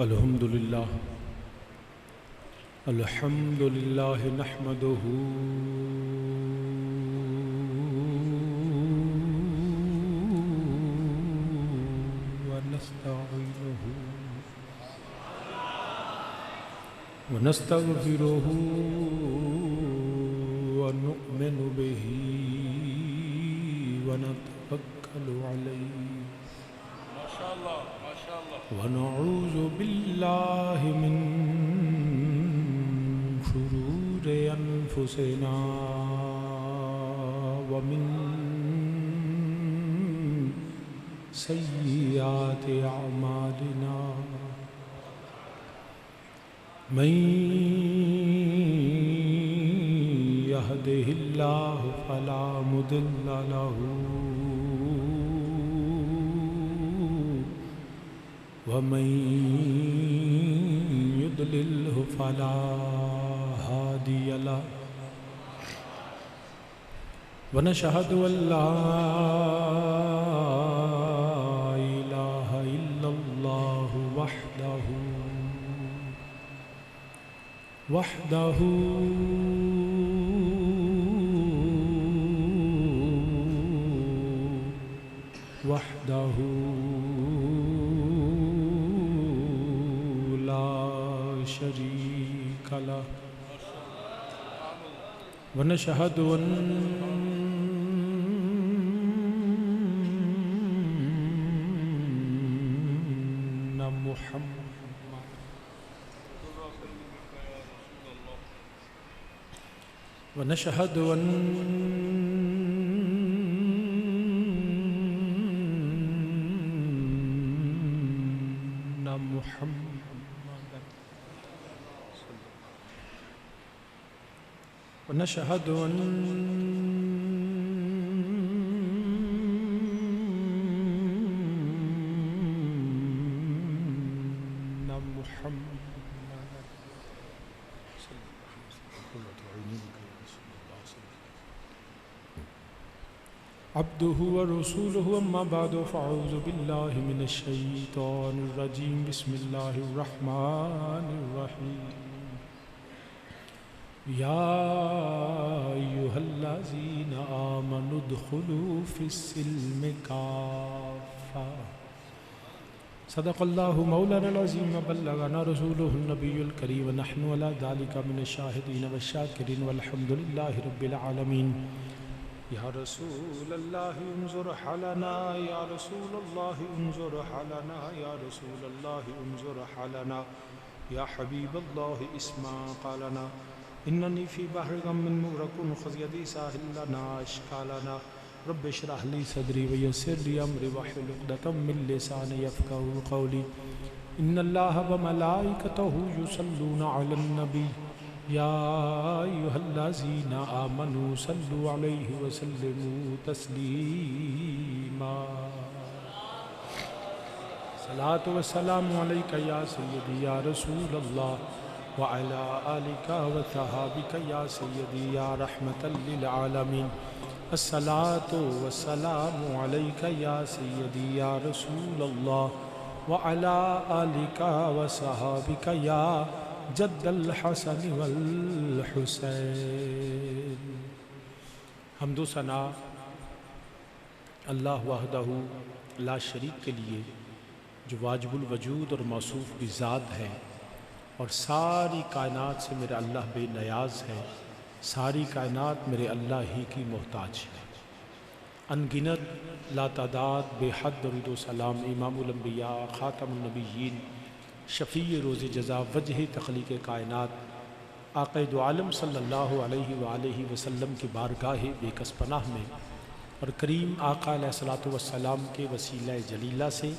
الحمد لله نحمده ونستعينه ونستغفره ونؤمن به ونتوكل عليه ونعوذ بالله من شرور أنفسنا ومن سيئات أعمالنا من يهده الله فلا مضل له ومن يضلله فلا هادي له ونشهد أن لا إله إلا الله وحده لا شريك له ونشهد أن ونشهد أن محمدا ونشهد أن عبده ورسوله أما بعد فأعوذ بالله من الشيطان الرجيم بسم الله الرحمن الرحيم يا أيها الذين آمنوا ادخلوا في السلم كافة صدق الله مولانا العظيم وبلغنا رسوله النبي الكريم ونحن على ذلك من الشاهدين والشاكرين والحمد لله رب العالمين يا رسول الله انظر حالنا يا رسول الله انظر حالنا يا رسول الله انظر حالنا يا حبيب الله اسمع قالنا إنني في بحر غم مغرق خذ يدي ساحل لنا أشكالنا رب اشرح لي صدري ويسر لي أمري واحلل عقدة من لساني يفقهوا قولي إن الله وملائكته يصلون على النبي يا أيها الذين آمنوا صلوا عليه وسلموا تسليما صلاة والسلام عليك يا سيدي يا رسول الله وعلى آلك وصحابك يا سيدي يا رحمة للعالمين الصلاة والسلام عليك يا سيدي يا رسول الله وعلى آلك وصحابك يا جد الحسن والحسین۔ حمد و ثنا اللہ وحدہ لا شریک کے لیے جو واجب الوجود اور موصوف بھی ذات ہے، اور ساری کائنات سے میرا اللہ بے نیاز ہے، ساری کائنات میرے اللہ ہی کی محتاج ہے۔ ان گنت لا تعداد بے حد درود و سلام امام الانبیاء خاتم النبیین شفیع روز جزا وجہ تخلیق کائنات آقا دو عالم صلی اللہ علیہ وآلہ وسلم کی بارگاہ بے کس پناہ میں اور کریم آقا علیہ الصلوۃ والسلام کے وسیلہ جلیلہ سے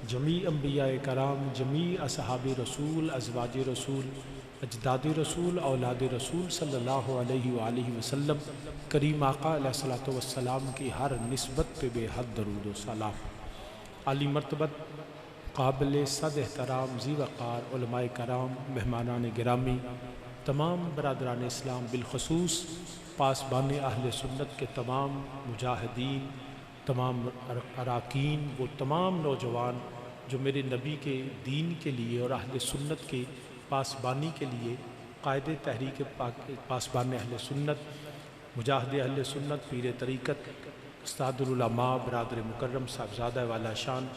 جمیع انبیاء کرام، جمیع اصحاب رسول، ازواج رسول، اجداد رسول، اولاد رسول صلی اللہ علیہ وآلہ وسلم کریم آقا علیہ الصلوۃ والسلام کی ہر نسبت پہ بے حد درود و سلام۔ عالی مرتبت قابل صد احترام ذی وقار علماء کرام، مہمانان گرامی، تمام برادران اسلام، بالخصوص پاسبان اہل سنت کے تمام مجاہدین، تمام اراکین، وہ تمام نوجوان جو میرے نبی کے دین کے لیے اور اہل سنت کے پاسبانی کے لیے قائد تحریک پاسبان اہل سنت، مجاہد اہل سنت، پیر طریقت، استاد العلماء برادر مکرم صاحبزادہ والا شان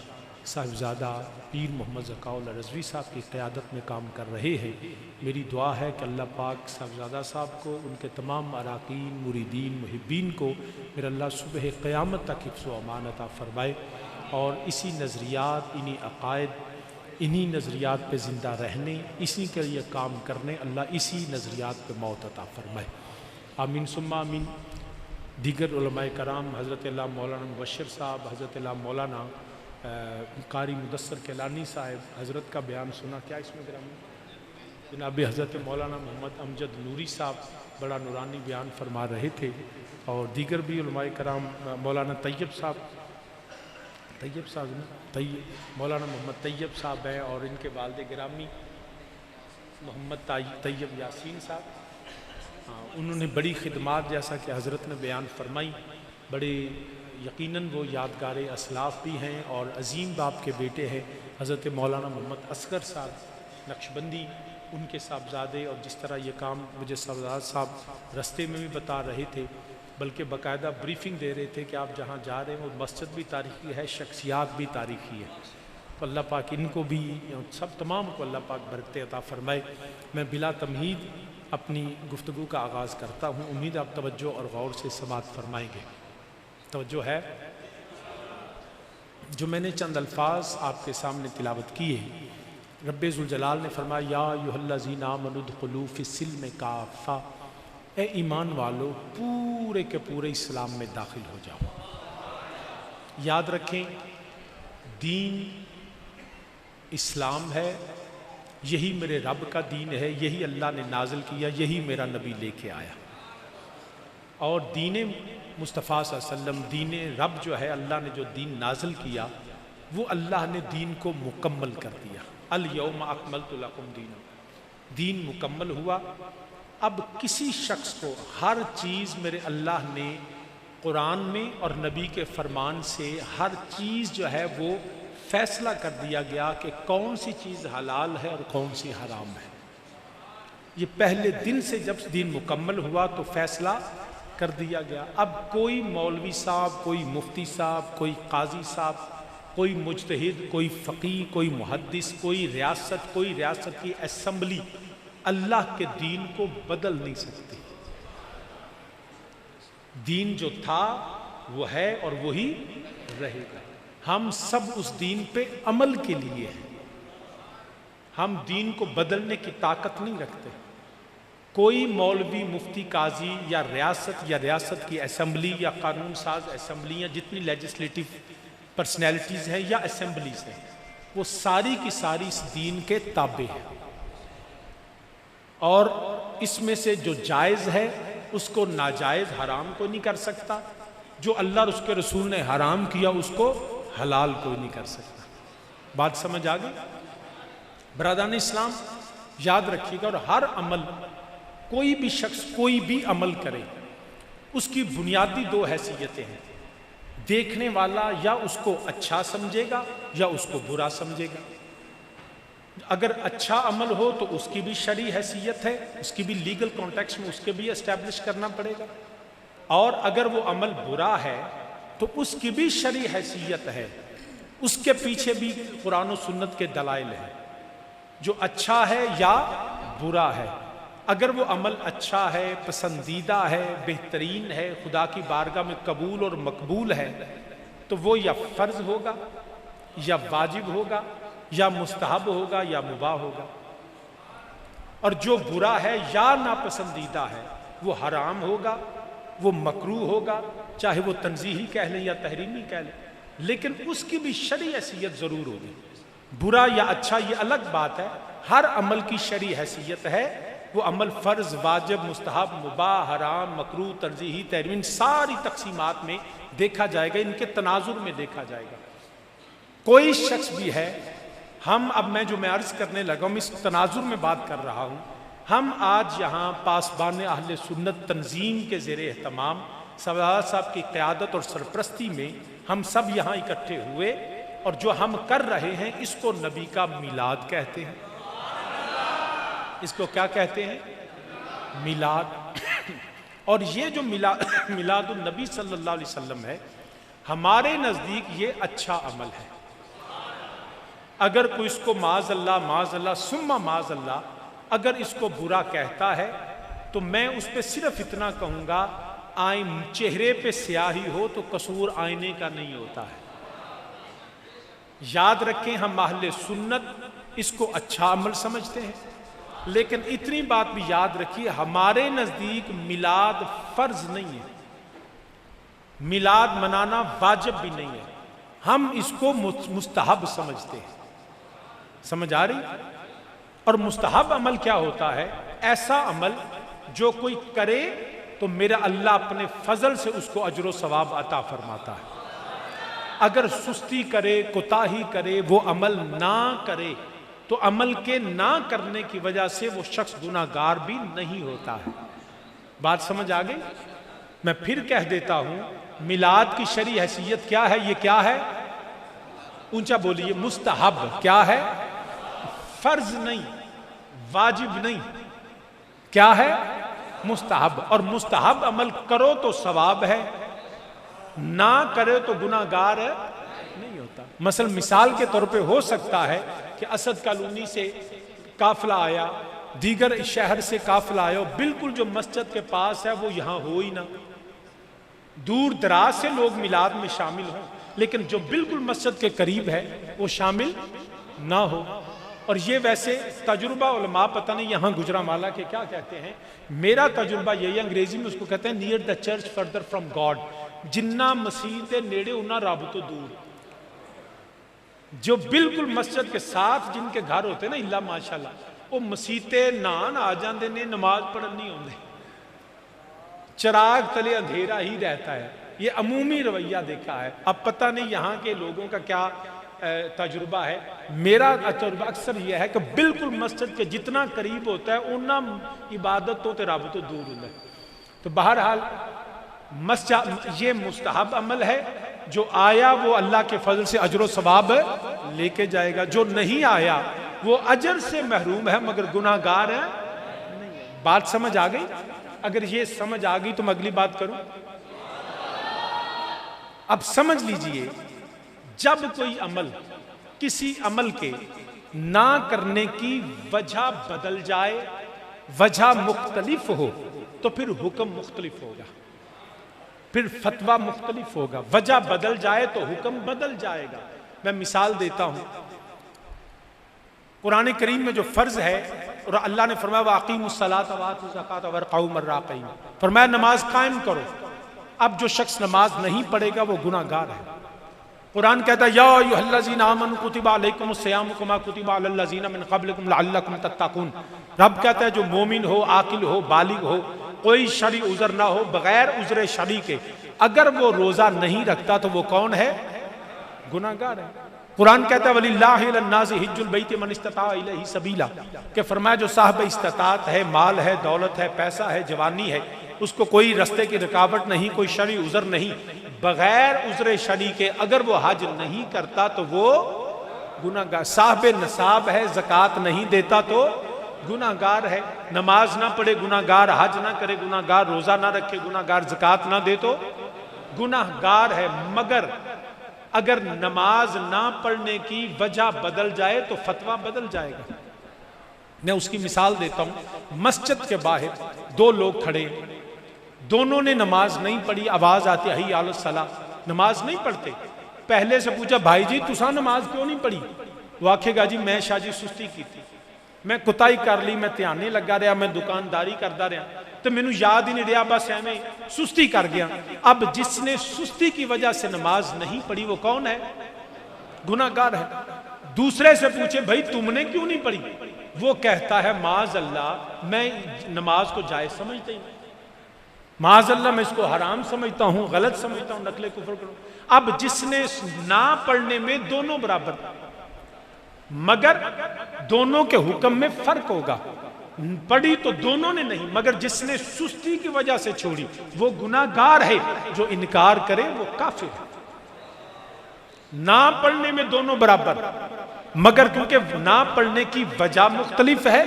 صاحبزادہ پیر محمد ذکاء اللہ رضوی صاحب کی قیادت میں کام کر رہے ہیں، میری دعا ہے کہ اللہ پاک صاحبزادہ صاحب کو، ان کے تمام اراکین، مریدین، محبین کو میرا اللہ صبح قیامت تک حفظ و امان عطا فرمائے، اور اسی نظریات، انہی عقائد، انہی نظریات پہ زندہ رہنے، اسی کے لیے کام کرنے، اللہ اسی نظریات پہ موت عطا فرمائے، آمین ثم آمین۔ دیگر علماء کرام، حضرت اللہ مولانا مبشر صاحب، حضرت اللہ مولانا قاری مدثر کیلانی صاحب، حضرت کا بیان سنا، کیا اس میں گرامی جناب حضرت مولانا محمد امجد نوری صاحب بڑا نورانی بیان فرما رہے تھے، اور دیگر بھی علماء کرام، مولانا طیب صاحب مولانا محمد طیب صاحب ہیں، اور ان کے والد گرامی محمد طیب یاسین صاحب، انہوں نے بڑی خدمات جیسا کہ حضرت نے بیان فرمائی، بڑے یقیناً وہ یادگار اسلاف بھی ہیں، اور عظیم باپ کے بیٹے ہیں حضرت مولانا محمد اصغر صاحب نقشبندی، ان کے صاحبزادے، اور جس طرح یہ کام مجھے صاحبزادہ صاحب رستے میں بھی بتا رہے تھے، بلکہ باقاعدہ بریفنگ دے رہے تھے کہ آپ جہاں جا رہے ہیں وہ مسجد بھی تاریخی ہے، شخصیات بھی تاریخی ہے، تو اللہ پاک ان کو بھی، سب تمام کو اللہ پاک برکت عطا فرمائے۔ میں بلا تمہید اپنی گفتگو کا آغاز کرتا ہوں، امید آپ توجہ اور غور سے سماعت فرمائیں گے۔ توجہ ہے، جو میں نے چند الفاظ آپ کے سامنے تلاوت کیے، رب ذوالجلال نے فرمایا یا ایھا الذین آمنوا ادخلوا فی السلم کافہ، اے ایمان والو پورے کے پورے اسلام میں داخل ہو جاؤ۔ یاد رکھیں، دین اسلام ہے، یہی میرے رب کا دین ہے، یہی اللہ نے نازل کیا، یہی میرا نبی لے کے آیا، اور دین مصطفیٰ صلی اللہ علیہ وسلم، دین رب جو ہے، اللہ نے جو دین نازل کیا، وہ اللہ نے دین کو مکمل کر دیا۔ الیوم اکملت لکم دینکم، دین مکمل ہوا۔ اب کسی شخص کو ہر چیز میرے اللہ نے قرآن میں اور نبی کے فرمان سے ہر چیز جو ہے وہ فیصلہ کر دیا گیا کہ کون سی چیز حلال ہے اور کون سی حرام ہے۔ یہ پہلے دن سے جب دین مکمل ہوا تو فیصلہ کر دیا گیا۔ اب کوئی مولوی صاحب، کوئی مفتی صاحب، کوئی قاضی صاحب، کوئی مجتہد، کوئی فقیہ، کوئی محدث، کوئی ریاست کی اسمبلی اللہ کے دین کو بدل نہیں سکتی۔ دین جو تھا وہ ہے اور وہی رہے گا۔ ہم سب اس دین پہ عمل کے لیے ہیں، ہم دین کو بدلنے کی طاقت نہیں رکھتے۔ کوئی مولوی، مفتی، قاضی یا ریاست کی اسمبلی یا قانون ساز اسمبلیاں، جتنی لیجسلیٹو پرسنالٹیز ہیں یا اسمبلیز ہیں، وہ ساری کی ساری اس دین کے تابع ہیں، اور اس میں سے جو جائز ہے اس کو ناجائز حرام کوئی نہیں کر سکتا، جو اللہ اور اس کے رسول نے حرام کیا اس کو حلال کوئی نہیں کر سکتا۔ بات سمجھ آ گئی؟ برادران اسلام یاد رکھیے گا، اور ہر عمل، کوئی بھی شخص کوئی بھی عمل کرے، اس کی بنیادی دو حیثیتیں ہیں، دیکھنے والا یا اس کو اچھا سمجھے گا یا اس کو برا سمجھے گا۔ اگر اچھا عمل ہو تو اس کی بھی شرعی حیثیت ہے، اس کی بھی لیگل کانٹیکسٹ میں اس کے بھی اسٹیبلش کرنا پڑے گا، اور اگر وہ عمل برا ہے تو اس کی بھی شرعی حیثیت ہے، اس کے پیچھے بھی قرآن و سنت کے دلائل ہیں، جو اچھا ہے یا برا ہے۔ اگر وہ عمل اچھا ہے، پسندیدہ ہے، بہترین ہے، خدا کی بارگاہ میں قبول اور مقبول ہے، تو وہ یا فرض ہوگا یا واجب ہوگا یا مستحب ہوگا یا مباح ہوگا، اور جو برا ہے یا ناپسندیدہ ہے وہ حرام ہوگا، وہ مکروہ ہوگا، چاہے وہ تنزیہی کہہ لیں یا تحریمی کہہ لیں، لیکن اس کی بھی شرعی حیثیت ضرور ہوگی۔ برا یا اچھا یہ الگ بات ہے، ہر عمل کی شرعی حیثیت ہے، وہ عمل فرض، واجب، مستحب، مباح، حرام، مکروہ، تنزیہی، تحریمی، ان ساری تقسیمات میں دیکھا جائے گا، ان کے تناظر میں دیکھا جائے گا۔ کوئی شخص بھی ہے، اب میں جو عرض کرنے لگا ہوں، اس تناظر میں بات کر رہا ہوں، ہم آج یہاں پاسبان اہل سنت تنظیم کے زیر اہتمام صاحب کی قیادت اور سرپرستی میں ہم سب یہاں اکٹھے ہوئے، اور جو ہم کر رہے ہیں اس کو نبی کا میلاد کہتے ہیں. اس کو کیا کہتے ہیں؟ میلاد. اور یہ جو میلاد النبی صلی اللہ علیہ وسلم ہے، ہمارے نزدیک یہ اچھا عمل ہے. اگر کوئی اس کو معاذ اللہ ثم معاذ اللہ اگر اس کو برا کہتا ہے تو میں اس پہ صرف اتنا کہوں گا، چہرے پہ سیاہی ہو تو قصور آئینے کا نہیں ہوتا ہے. یاد رکھیں ہم اہل سنت اس کو اچھا عمل سمجھتے ہیں، لیکن اتنی بات بھی یاد رکھیے ہمارے نزدیک میلاد فرض نہیں ہے، میلاد منانا واجب بھی نہیں ہے، ہم اس کو مستحب سمجھتے ہیں. سمجھ آ رہی؟ اور مستحب عمل کیا ہوتا ہے؟ ایسا عمل جو کوئی کرے تو میرا اللہ اپنے فضل سے اس کو اجر و ثواب عطا فرماتا ہے. اگر سستی کرے، کوتاہی کرے، وہ عمل نہ کرے تو عمل کے نہ کرنے کی وجہ سے وہ شخص گناہگار بھی نہیں ہوتا ہے. بات سمجھ آ گئی؟ میں پھر کہہ دیتا ہوں، میلاد کی شرعی حیثیت کیا ہے؟ یہ کیا ہے؟ اونچا بولیے. مستحب. کیا ہے؟ فرض نہیں، واجب نہیں. کیا ہے؟ مستحب. اور مستحب عمل کرو تو ثواب ہے، نہ کرے تو گناہگار نہیں ہوتا. مثلا مثال کے طور پہ ہو سکتا ہے کہ اسد کالونی سے قافلہ آیا، دیگر شہر سے قافلہ آیا، بالکل جو مسجد کے پاس ہے وہ یہاں ہو ہی نہ. دور دراز سے لوگ میلاد میں شامل ہوں، لیکن جو بالکل مسجد کے قریب ہے وہ شامل نہ ہو. اور یہ ویسے تجربہ علماء پتہ نہیں یہاں گجرانوالہ کے کیا کہتے ہیں، میرا تجربہ یہی، انگریزی میں اس کو کہتے ہیں near the church further from God. جنہ مسیح دے نیڑے انہاں رب تو دور. جو بالکل مسجد کے ساتھ جن کے گھر ہوتے نا اللہ ماشاءاللہ، وہ مسیتے نان آ جاندے نے، نماز پڑھن نہیں ہوندے، چراغ تلے اندھیرا ہی رہتا ہے. یہ عمومی رویہ دیکھا ہے. اب پتہ نہیں یہاں کے لوگوں کا کیا تجربہ ہے. میرا تجربہ اکثر یہ ہے کہ بالکل مسجد کے جتنا قریب ہوتا ہے انہاں عبادت تو رب تو دور ہوتا ہے. تو بہرحال یہ مستحب عمل ہے، جو آیا وہ اللہ کے فضل سے اجر و ثواب لے کے جائے گا، جو نہیں آیا وہ اجر سے محروم ہے مگر گناہگار ہے. بات سمجھ آ گئی؟ اگر یہ سمجھ آ گئی تو میں اگلی بات کروں. اب سمجھ لیجئے، جب کوئی عمل کسی عمل کے نہ کرنے کی وجہ بدل جائے، وجہ مختلف ہو، تو پھر حکم مختلف ہوگا، پھر فتویٰ مختلف ہوگا. وجہ بدل جائے تو حکم بدل جائے گا. میں مثال دیتا ہوں. قرآن کریم میں جو فرض ہے، اور اللہ نے فرمایا وَأَقِيمُوا الصَّلَاةَ وَآتُوا الزَّكَاةَ وَارْكَعُوا مَعَ الرَّاكِعِينَ، فرمایا نماز قائم کرو. اب جو شخص نماز نہیں پڑھے گا وہ گناہگار ہے. قرآن کہتا ہے یا ایھا الذین آمنوا کتب علیکم الصیام کما کتب علی الذین من قبلکم لعلکم تتقون. رب کہتا ہے جو مومن ہو، عاقل ہو، بالغ ہو، کوئی شرعی عذر نہ ہو، بغیر عذر شرعی کے اگر وہ روزہ نہیں رکھتا تو وہ کون ہے؟ گناہگار ہے. قرآن کہتا ہے وَلِلَّهِ عَلَى النَّاسِ حِجُّ الْبَيْتِ مَنِ اسْتَطَاعَ إِلَيْهِ سَبِيلًا، کہ فرمایا جو صاحب استطاعت ہے، مال ہے، دولت ہے، پیسہ ہے، جوانی ہے، اس کو کوئی رستے کی رکاوٹ نہیں، کوئی شرعی عذر نہیں، بغیر عذر شرعی کے اگر وہ حج نہیں کرتا تو وہ گناہگار. صاحب نصاب ہے، زکوٰۃ نہیں دیتا تو گناہگار ہے. نماز نہ پڑھے گناہگار، حج نہ کرے گناہگار، روزہ نہ رکھے گناہگار، زکوٰۃ نہ دے تو گناہگار ہے. مگر اگر نماز نہ پڑھنے کی وجہ بدل جائے تو فتویٰ بدل جائے گا. میں اس کی مثال دیتا ہوں. مسجد کے باہر دو لوگ کھڑے، دونوں نے نماز نہیں پڑھی، آواز آتی ہے حی علی الصلاۃ، نماز نہیں پڑھتے. پہلے سے پوچھا بھائی جی تساں نماز کیوں نہیں پڑھی؟ وہ آکھے گا جی میں شاہ جی سستی کی تھی، میں کوتاہی کر لی، میں دھیانے لگا رہا، میں دکانداری کرتا رہا تو مینوں یاد ہی نہیں رہا، بس ایویں سستی کر گیا. اب جس نے سستی کی وجہ سے نماز نہیں پڑھی وہ کون ہے؟ گناہگار ہے. دوسرے سے پوچھے بھائی تم نے کیوں نہیں پڑھی؟ وہ کہتا ہے معاذ اللہ میں نماز کو جائز سمجھتا ہی نہیں، معاذ اللہ میں اس کو حرام سمجھتا ہوں، غلط سمجھتا ہوں، نقل کفر کروں. اب جس نے نہ پڑھنے میں دونوں برابر، مگر دونوں کے حکم میں فرق ہوگا. پڑھی تو دونوں نے نہیں، مگر جس نے سستی کی وجہ سے چھوڑی وہ گناہگار ہے، جو انکار کرے وہ کافر ہے. نہ پڑھنے میں دونوں برابر، مگر کیونکہ نہ پڑھنے کی وجہ مختلف ہے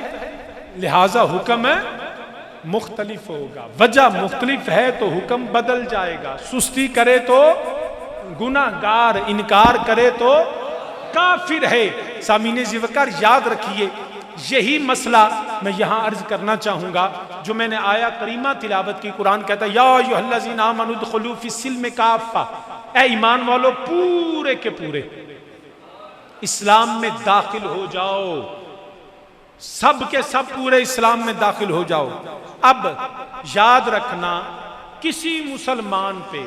لہذا حکم مختلف ہوگا. وجہ مختلف ہے تو حکم بدل جائے گا. سستی کرے تو گناہگار، انکار کرے تو کافر ہے. سامعین ذی وقار یاد رکھیے، یہی مسئلہ میں یہاں عرض کرنا چاہوں گا جو میں نے آیا کریمہ تلاوت کی. قرآن کہتا ہے یا ایھا الذین آمنوا ادخلوا فی السلم کافہ، اے ایمان والو پورے کے پورے اسلام میں داخل ہو جاؤ، سب کے سب پورے اسلام میں داخل ہو جاؤ. اب یاد رکھنا کسی مسلمان پہ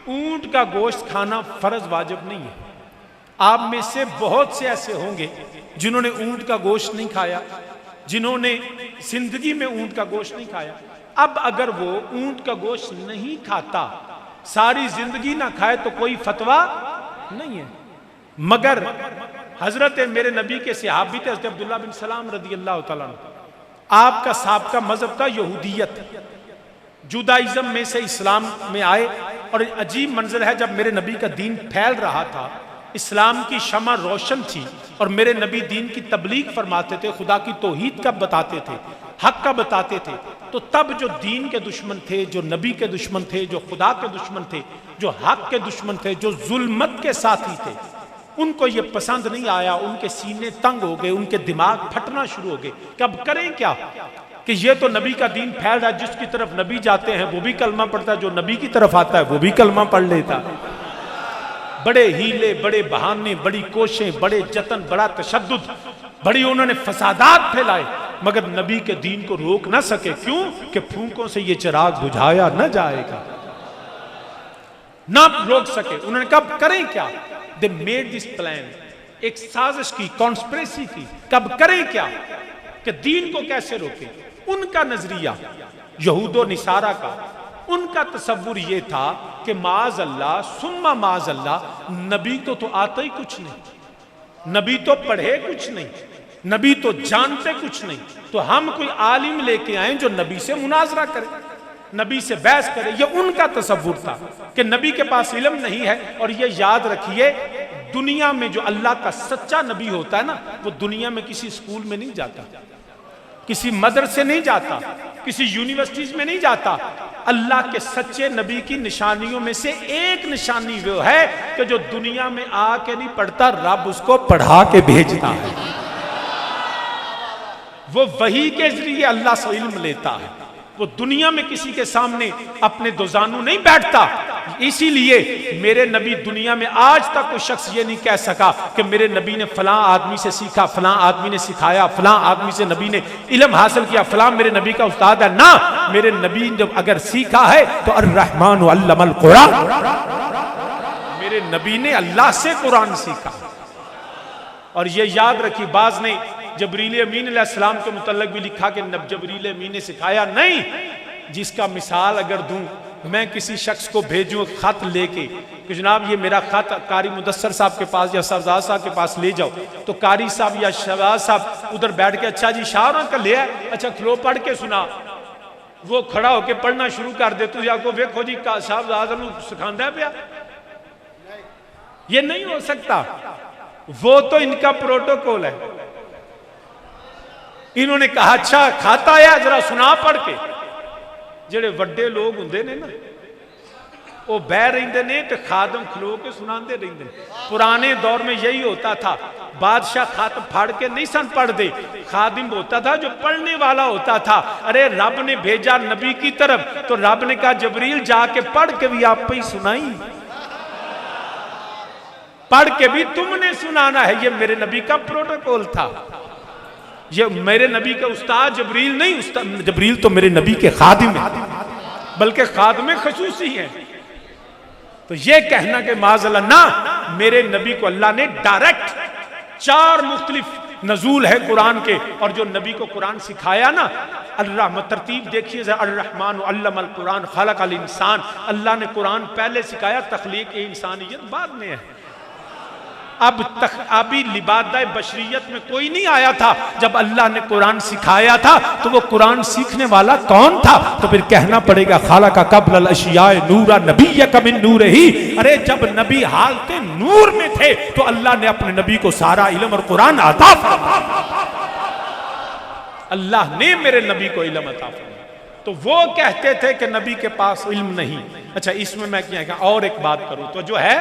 اونٹ کا گوشت کھانا فرض واجب نہیں ہے. آپ میں سے بہت سے ایسے ہوں گے جنہوں نے اونٹ کا گوشت نہیں کھایا، جنہوں نے زندگی میں اونٹ کا گوشت نہیں کھایا. اب اگر وہ اونٹ کا گوشت نہیں کھاتا، ساری زندگی نہ کھائے تو کوئی فتویٰ نہیں ہے. مگر حضرت میرے نبی کے صحابی تھے حضرت عبداللہ بن سلام رضی اللہ تعالیٰ عنہ، آپ کا سابقہ مذہب تھا یہودیت، جودائزم میں سے اسلام میں آئے. اور عجیب منظر ہے، جب میرے نبی کا دین پھیل رہا تھا، اسلام کی شمع روشن تھی اور میرے نبی دین کی تبلیغ فرماتے تھے، خدا کی توحید کا بتاتے تھے، حق کا بتاتے تھے، تو تب جو دین کے دشمن تھے، جو نبی کے دشمن تھے، جو خدا کے دشمن تھے، جو حق کے دشمن تھے، جو ظلمت کے ساتھی تھے، ان کو یہ پسند نہیں آیا. ان کے سینے تنگ ہو گئے، ان کے دماغ پھٹنا شروع ہو گئے کہ اب کریں کیا، کہ یہ تو نبی کا دین پھیل رہا ہے، جس کی طرف نبی جاتے ہیں وہ بھی کلمہ پڑھتا ہے، جو نبی کی طرف آتا ہے وہ بھی کلمہ پڑھ لیتا. بڑے ہیلے، بڑے بہانے، بڑی کوششیں، بڑے جتن، بڑا تشدد، بڑی انہوں نے فسادات پھیلائے، مگر نبی کے دین کو روک نہ سکے. کیوں؟ کہ پھونکوں سے یہ چراغ بجھایا نہ جائے گا، نہ روک سکے. انہوں نے کہا کریں کیا؟ they made this plan، ایک سازش کی، کانسپریسی کی، کب کریں کیا کہ دین کو کیسے روکیں. ان کا نظریہ یہود و نصارہ کا، ان کا تصور یہ تھا کہ معاذ اللہ ثم معاذ اللہ، نبی تو آتا ہی کچھ نہیں، نبی تو پڑھے کچھ نہیں، نبی تو جانتے کچھ نہیں، تو ہم کوئی عالم لے کے آئیں جو نبی سے مناظرہ کرے، نبی سے بحث کرے. یہ ان کا تصور تھا کہ نبی کے پاس علم نہیں ہے. اور یہ یاد رکھیے، دنیا میں جو اللہ کا سچا نبی ہوتا ہے نا، وہ دنیا میں کسی اسکول میں نہیں جاتا، کسی مدرسے نہیں جاتا، کسی یونیورسٹیز میں نہیں جاتا. اللہ کے سچے نبی کی نشانیوں میں سے ایک نشانی وہ ہے کہ جو دنیا میں آ کے نہیں پڑھتا، رب اس کو پڑھا کے بھیجتا ہے. وہ وحی کے ذریعے اللہ سے علم لیتا ہے، وہ دنیا میں کسی کے سامنے اپنے دوزانو نہیں بیٹھتا. اسی لیے میرے نبی دنیا میں آج تک کوئی شخص یہ نہیں کہہ سکا کہ میرے نبی نے فلاں آدمی سے سیکھا، فلاں آدمی نے سکھایا، فلاں آدمی سے نبی نے علم حاصل کیا، فلاں میرے نبی کا استاد ہے. نہ، میرے نبی نے اگر سیکھا ہے تو الرحمن علم القرآن، میرے نبی نے اللہ سے قرآن سیکھا. اور یہ یاد رکھی، بعض نے جبریل امین علیہ السلام کے متعلق بھی لکھا کہ جبریل امین نے سکھایا نہیں. جس کا مثال اگر دوں، میں کسی شخص کو بھیجوں خط لے کے کہ جناب یہ میرا خط قاری مدثر صاحب کے پاس یا سرزاد صاحب کے پاس لے جاؤ، تو قاری صاحب یا شہباز صاحب ادھر بیٹھ کے اچھا جی شاہ کا لے آئے، اچھا کھلو پڑھ کے سنا، وہ کھڑا ہو کے پڑھنا شروع کر دے تو یا کو ویکھو جی صاحب سکھاندہ ہے پیا. یہ نہیں ہو سکتا، وہ تو ان کا پروٹوکول ہے. انہوں نے کہا اچھا کھاتا ہے ذرا سنا پڑھ کے. جڑے وڈے لوگ ہوندے نے نا، وہ بہ رہندے نے تے خادم کھلو کے سناندے رہندے. پرانے دور میں یہی ہوتا تھا، بادشاہ خط پھاڑ کے نہیں سن پڑھ دے، خادم ہوتا تھا جو پڑھنے والا ہوتا تھا. ارے رب نے بھیجا نبی کی طرف تو رب نے کہا جبریل جا کے پڑھ کے بھی آپ پہ ہی سنائی، پڑھ کے بھی تم نے سنانا ہے. یہ میرے نبی کا پروٹوکول تھا. یہ میرے نبی کا استاد جبریل نہیں، جبریل تو میرے نبی کے خادم ہیں، بلکہ خادم خصوصی ہیں. تو یہ کہنا کہ معاذ اللہ، نہ، میرے نبی کو اللہ نے ڈائریکٹ 4 مختلف نزول ہے قرآن کے، اور جو نبی کو قرآن سکھایا نا، ترتیب دیکھیے ذرا، الرحمن علم القرآن خلق الانسان، اللہ نے قرآن پہلے سکھایا، تخلیق انسانیت بعد میں ہے. ابھی لبادہ بشریت میں کوئی نہیں آیا تھا. جب اللہ نے قرآن سکھایا تھا تو وہ قرآن سیکھنے والا کون تھا؟ تو پھر کہنا پڑے گا خالق قبل الاشیاء نورا نبیک من نور ہی. ارے جب نبی حالت نور میں تھے تو اللہ نے اپنے نبی کو سارا علم اور قرآن عطا فرمایا. اللہ نے میرے نبی کو علم عطا فرمایا. تو وہ کہتے تھے کہ نبی کے پاس علم نہیں. اچھا اس میں کیا کہ اور ایک بات کروں تو جو ہے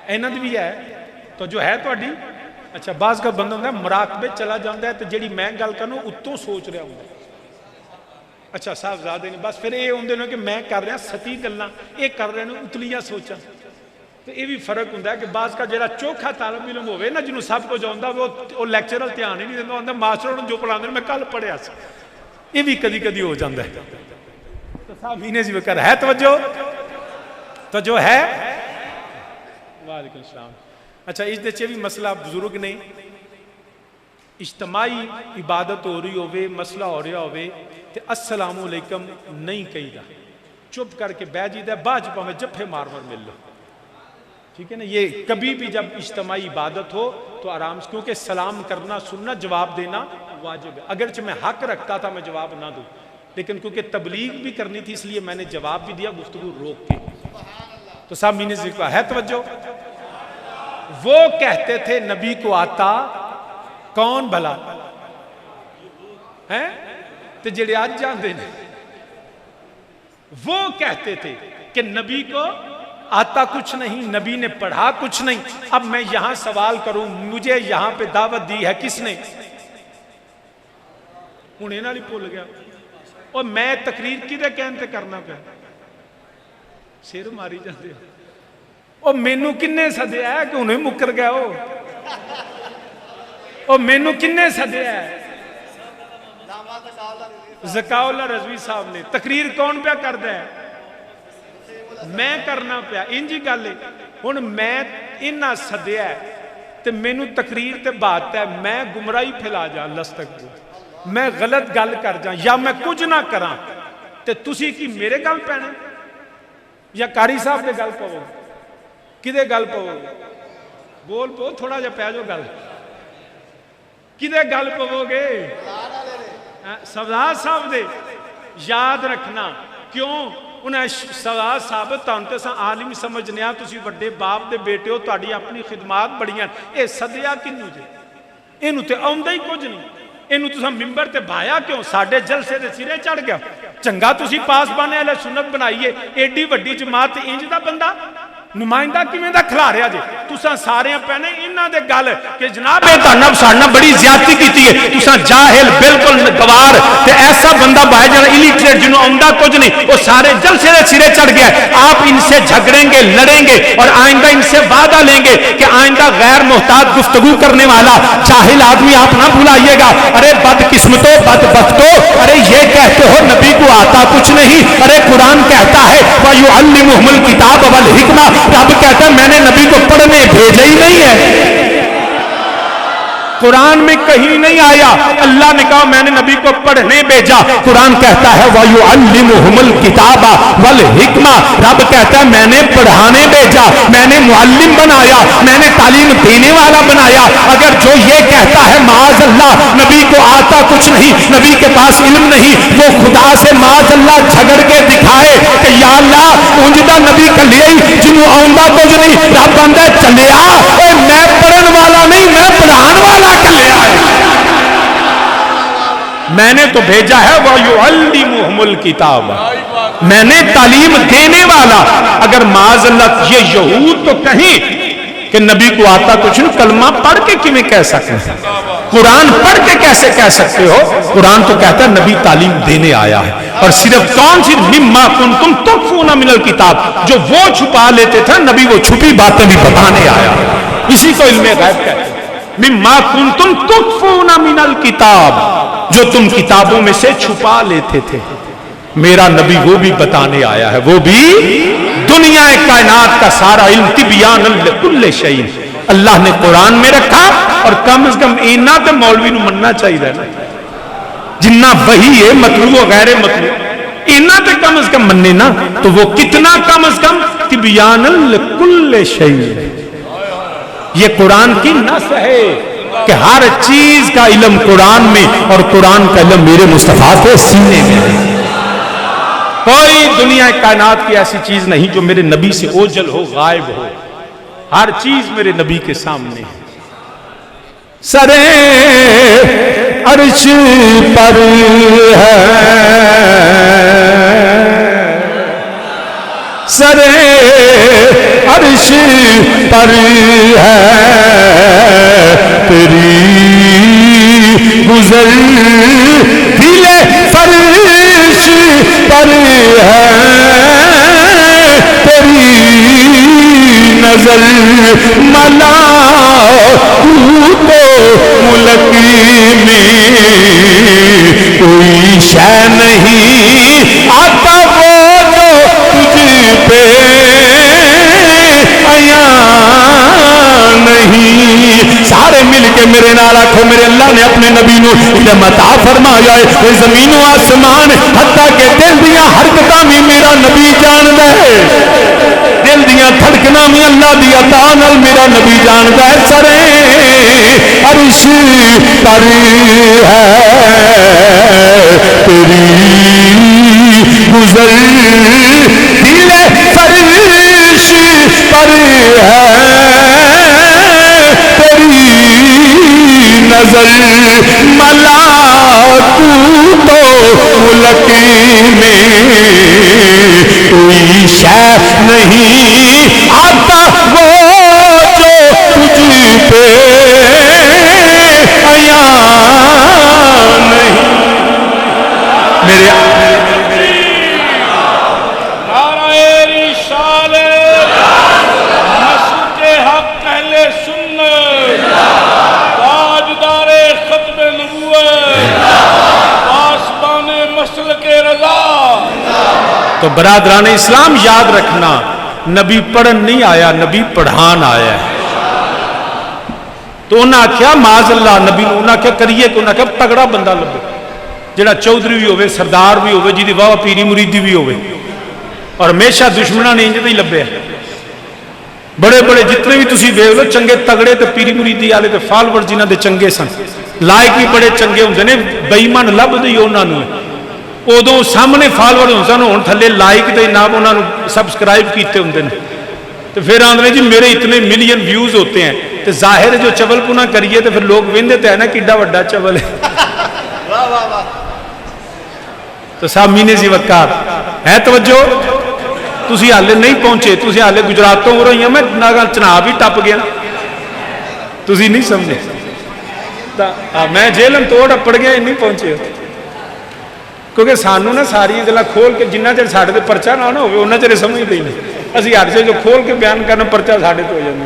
اینند بھی ہے تو جو ہے تو اڈی. اچھا بعض کا بندہ ہوتا ہے مراقبے چلا جاتا ہے تو جیڑی میں گل کروں اتوں سوچ رہا ہوں. اچھا صاحب زیادہ نہیں بس پھر یہ ہوندے کہ میں کر رہا ستی گلاں یہ کر رہے ہیں اتلیاں سوچاں. تو یہ بھی فرق ہوتا ہے کہ بعض کا جڑا چوکھا طالب علم ہوئے نا جنہوں سب کچھ آتا وہ لیکچرل دھیان ہی نہیں دیتا آتا ماسٹر جو پڑھا میں کل پڑھیا سی. یہ بھی کدی کدی ہو جاتا ہے. تو صاحب مہینے سے کر ہے توجہ تو جو ہے. وعلیکم السلام. اچھا اس دے بھی مسئلہ بزرگ نے اجتماعی عبادت ہو رہی ہوئے مسئلہ ہو رہا ہوئے تو السلام علیکم نہیں کہی دا چپ کر کے بہ جی دا باج پا میں جپے مار مل لو. ٹھیک ہے نا. یہ کبھی بھی جب اجتماعی عبادت ہو تو آرام سے کیونکہ سلام کرنا سننا جواب دینا واجب ہے. اگرچہ میں حق رکھتا تھا میں جواب نہ دوں لیکن کیونکہ تبلیغ بھی کرنی تھی اس لیے میں نے جواب بھی دیا گفتگو روک کے. تو صاحب میں نے ذکر ہے توجہ. وہ کہتے تھے نبی کو آتا کون بھلا ہیں تو جڑے آج جاندے نے وہ کہتے تھے کہ نبی کو آتا کچھ نہیں نبی نے پڑھا کچھ نہیں. اب میں یہاں سوال کروں مجھے یہاں پہ دعوت دی ہے کس نے؟ انہیں نہ بھول گیا. اور میں تقریر کدے کہنے کرنا پہ سر ماری جاندے اور مینوں کنے سدیا ہے کہ انہیں مکر گیا ہو اور مینوں کنے سدیا ہے ذکاء اللہ رضوی صاحب نے. تقریر کون پہ کردا ہے؟ میں کرنا پیا. انجی گل ہے ہن میں انہاں سدیا ہے تے مینوں تقریر تے بات ہے میں گمراہی پھیلا جا لستک میں غلط گل کر جا یا میں کچھ نہ کراں تے تسی کی میرے گل پینا یا قاری صاحب دے گل پاؤ کدے گل پاؤ بول پو تھوڑا جا پیا جو گل کدے گل پاؤ گے سردار صاحب دے. یاد رکھنا کیوں انہیں سردار صاحب تانتے سا عالم سمجھنے آ تسی وڈے باپ دے بیٹے ہو تہاڈی اپنی خدمات بڑیاں اے صدیہ کنوں جے اینوں تے آوندا ہی کچھ نہیں. اینوں تساں ممبر تے بھایا کیوں ساڈے جلسے دے سرے چڑھ گیا. چنگا تسی پاس بانے اہل سنت بنائیے ایڈی وڈی جماعت انج دا بندہ نمائندہ کیویں دا کھلا رہا جے تساں سارے پہنے انہاں دے گل کہ جناب اے تانوں ساڈے نال بڑی زیادتی کیتی ہے تساں جاہل بالکل گوار تے ایسا بندہ باہر جڑا الیٹریٹ جنوں آوندا کچھ نہیں وہ سارے جلسے دے سرے چڑھ گیا. آپ ان سے جھگڑیں گے لڑیں گے اور آئندہ ان سے وعدہ لیں گے کہ آئندہ غیر محتاط گفتگو کرنے والا جاہل آدمی آپ نہ بھلائیے گا. ارے بدقسمتوں بدبختوں ارے یہ کہتے ہو نبی کو آتا کچھ نہیں. ارے قرآن کہتا ہے وَيُعَلِّمُهُمُ الْكِتَابَ وَالْحِكْمَةَ رب کہتا ہے میں نے نبی کو پڑھنے بھیجا ہی نہیں ہے. قرآن میں کہیں نہیں آیا اللہ نے کہا میں نے نبی کو پڑھنے بھیجا. قرآن کہتا ہے وَيُعَلِّمُهُمُ الْكِتَابَ وَالْحِكْمَةَ رب کہتا ہے میں نے پڑھانے بھیجا میں نے معلم بنایا میں نے تعلیم دینے والا بنایا. اگر جو یہ کہتا ہے معاذ اللہ نبی کو آتا کچھ نہیں نبی کے پاس علم نہیں وہ خدا سے معاذ اللہ جھگڑ کے دکھائے کہ یا اللہ اونجدہ نبی کلیے جنہوں آؤندہ کچھ نہیں رب بندہ چلے آ میں پڑھن والا نہیں میں پڑھان والا کلے آئے. میں نے تو بھیجا ہے وَيُعَلِّمُهُمُ الْكِتَابَ میں نے تعلیم دینے والا. اگر معاذ اللہ یہ یہود تو کہیں کہ نبی کو آتا کچھ نہیں کلمہ پڑھ کے کیویں کہہ سکتے ہیں قرآن پڑھ کے کیسے کہہ سکتے ہو. قرآن تو کہتا ہے نبی تعلیم دینے آیا ہے اور صرف کون سی مما کنتم تخفون من الکتاب جو وہ چھپا لیتے تھے نبی وہ چھپی باتیں بھی بتانے آیا. اسی کو علم غیب کہتے ہیں. مما کنتم تخفون من الکتاب جو تم کتابوں میں سے چھپا لیتے تھے میرا نبی وہ بھی بتانے آیا ہے. وہ بھی دنیا کائنات کا سارا علم تبیان لکل شیء اللہ نے قرآن میں رکھا. اور کم از کم اینا تو مولوی نو مننا چاہیے نا جنہ وہی ہے مطلوب و غیر مطلوب اینا تو کم از کم مننے نا تو وہ کتنا کم از کم تبیان لکل شیء یہ قرآن کی نص ہے کہ ہر چیز کا علم قرآن میں اور قرآن کا علم میرے مصطفیٰ کے سینے میں ہے. کوئی دنیا کائنات کی ایسی چیز نہیں جو میرے نبی سے اوجھل ہو، غائب ہو. ہر چیز میرے نبی کے سامنے ہے. سرے عرش پر ہے، سرے عرش پر ہے تیری گزر، دل فرش پر ہے تیری نظر. ملکوت ملک میں کوئی شے نہیں آتا وہ جو تجھ پہ عیاں نہیں. سارے مل کے میرے نال آکھو میرے اللہ نے اپنے نبی نو علم عطا فرمایا ہے. زمین و آسمان حتیٰ کہ دل دیاں حرکتاں بھی میرا نبی جاندا ہے، دل دیاں دھڑکنا بھی اللہ دی عطا نال میرا نبی جاندا ہے. سرے عرش پر ہے تیری گزر، دل فرش پر ہے تیری نظر. ملکوت ملک میں کوئی شے نہیں آتا وہ جو تجھ پہ عیاں نہیں. میرے تو برادران اسلام یاد رکھنا، نبی پڑھن نہیں آیا، نبی پڑھان آیا ہے. تو انہاں کیا معاذ اللہ نبی انہاں کیا کریے کہ انہاں کیا تگڑا بندہ لبے جڑا چودھری بھی ہوئے، سردار بھی ہوئے، جی دی واہ پیری مریدی بھی ہوئے. اور ہمیشہ دشمنوں نے انج ہی لبے. بڑے بڑے جتنے بھی تسی دیکھ لو چنگے تگڑے تے پیری مریدی والے تے فالوور جنہاں دے چنگے سن، لائق بھی بڑے چنگے ہوندے نے، بے ایمان لب دی انہاں نوں. ادو سامنے فالوور ہوں سن، ہوں تھلے لائک تے نام انہوں نے سبسکرائب کیتے ہوں. تو پھر آندھنے جی میرے اتنے ملین ویوز ہوتے ہیں. تو ظاہر جو چول کو نہ کریے تو پھر لوگ ویندے تے ہے نا کڈا وڈا چول ہے. تو سامعین سی وقار ہے توجہ، تسی حالے نہیں پہنچے، تسی حالے گجراتوں ہو رہی ہیں، میں چناب ہی ٹپ گیا، تسی نہیں سمجھے. میں جیلم توڑ اپڑ گیا نہیں پہنچے. کیونکہ سانوں نہ ساری گلا کھول کے جنہ چر ساڈے تے پرچہ نہ ہونا ہوئے انہاں چر سمجھتے ہی نہیں. اسی ہر سے جو کھول کے بیان کرنا پرچہ ساڈے تو ہو جاندے،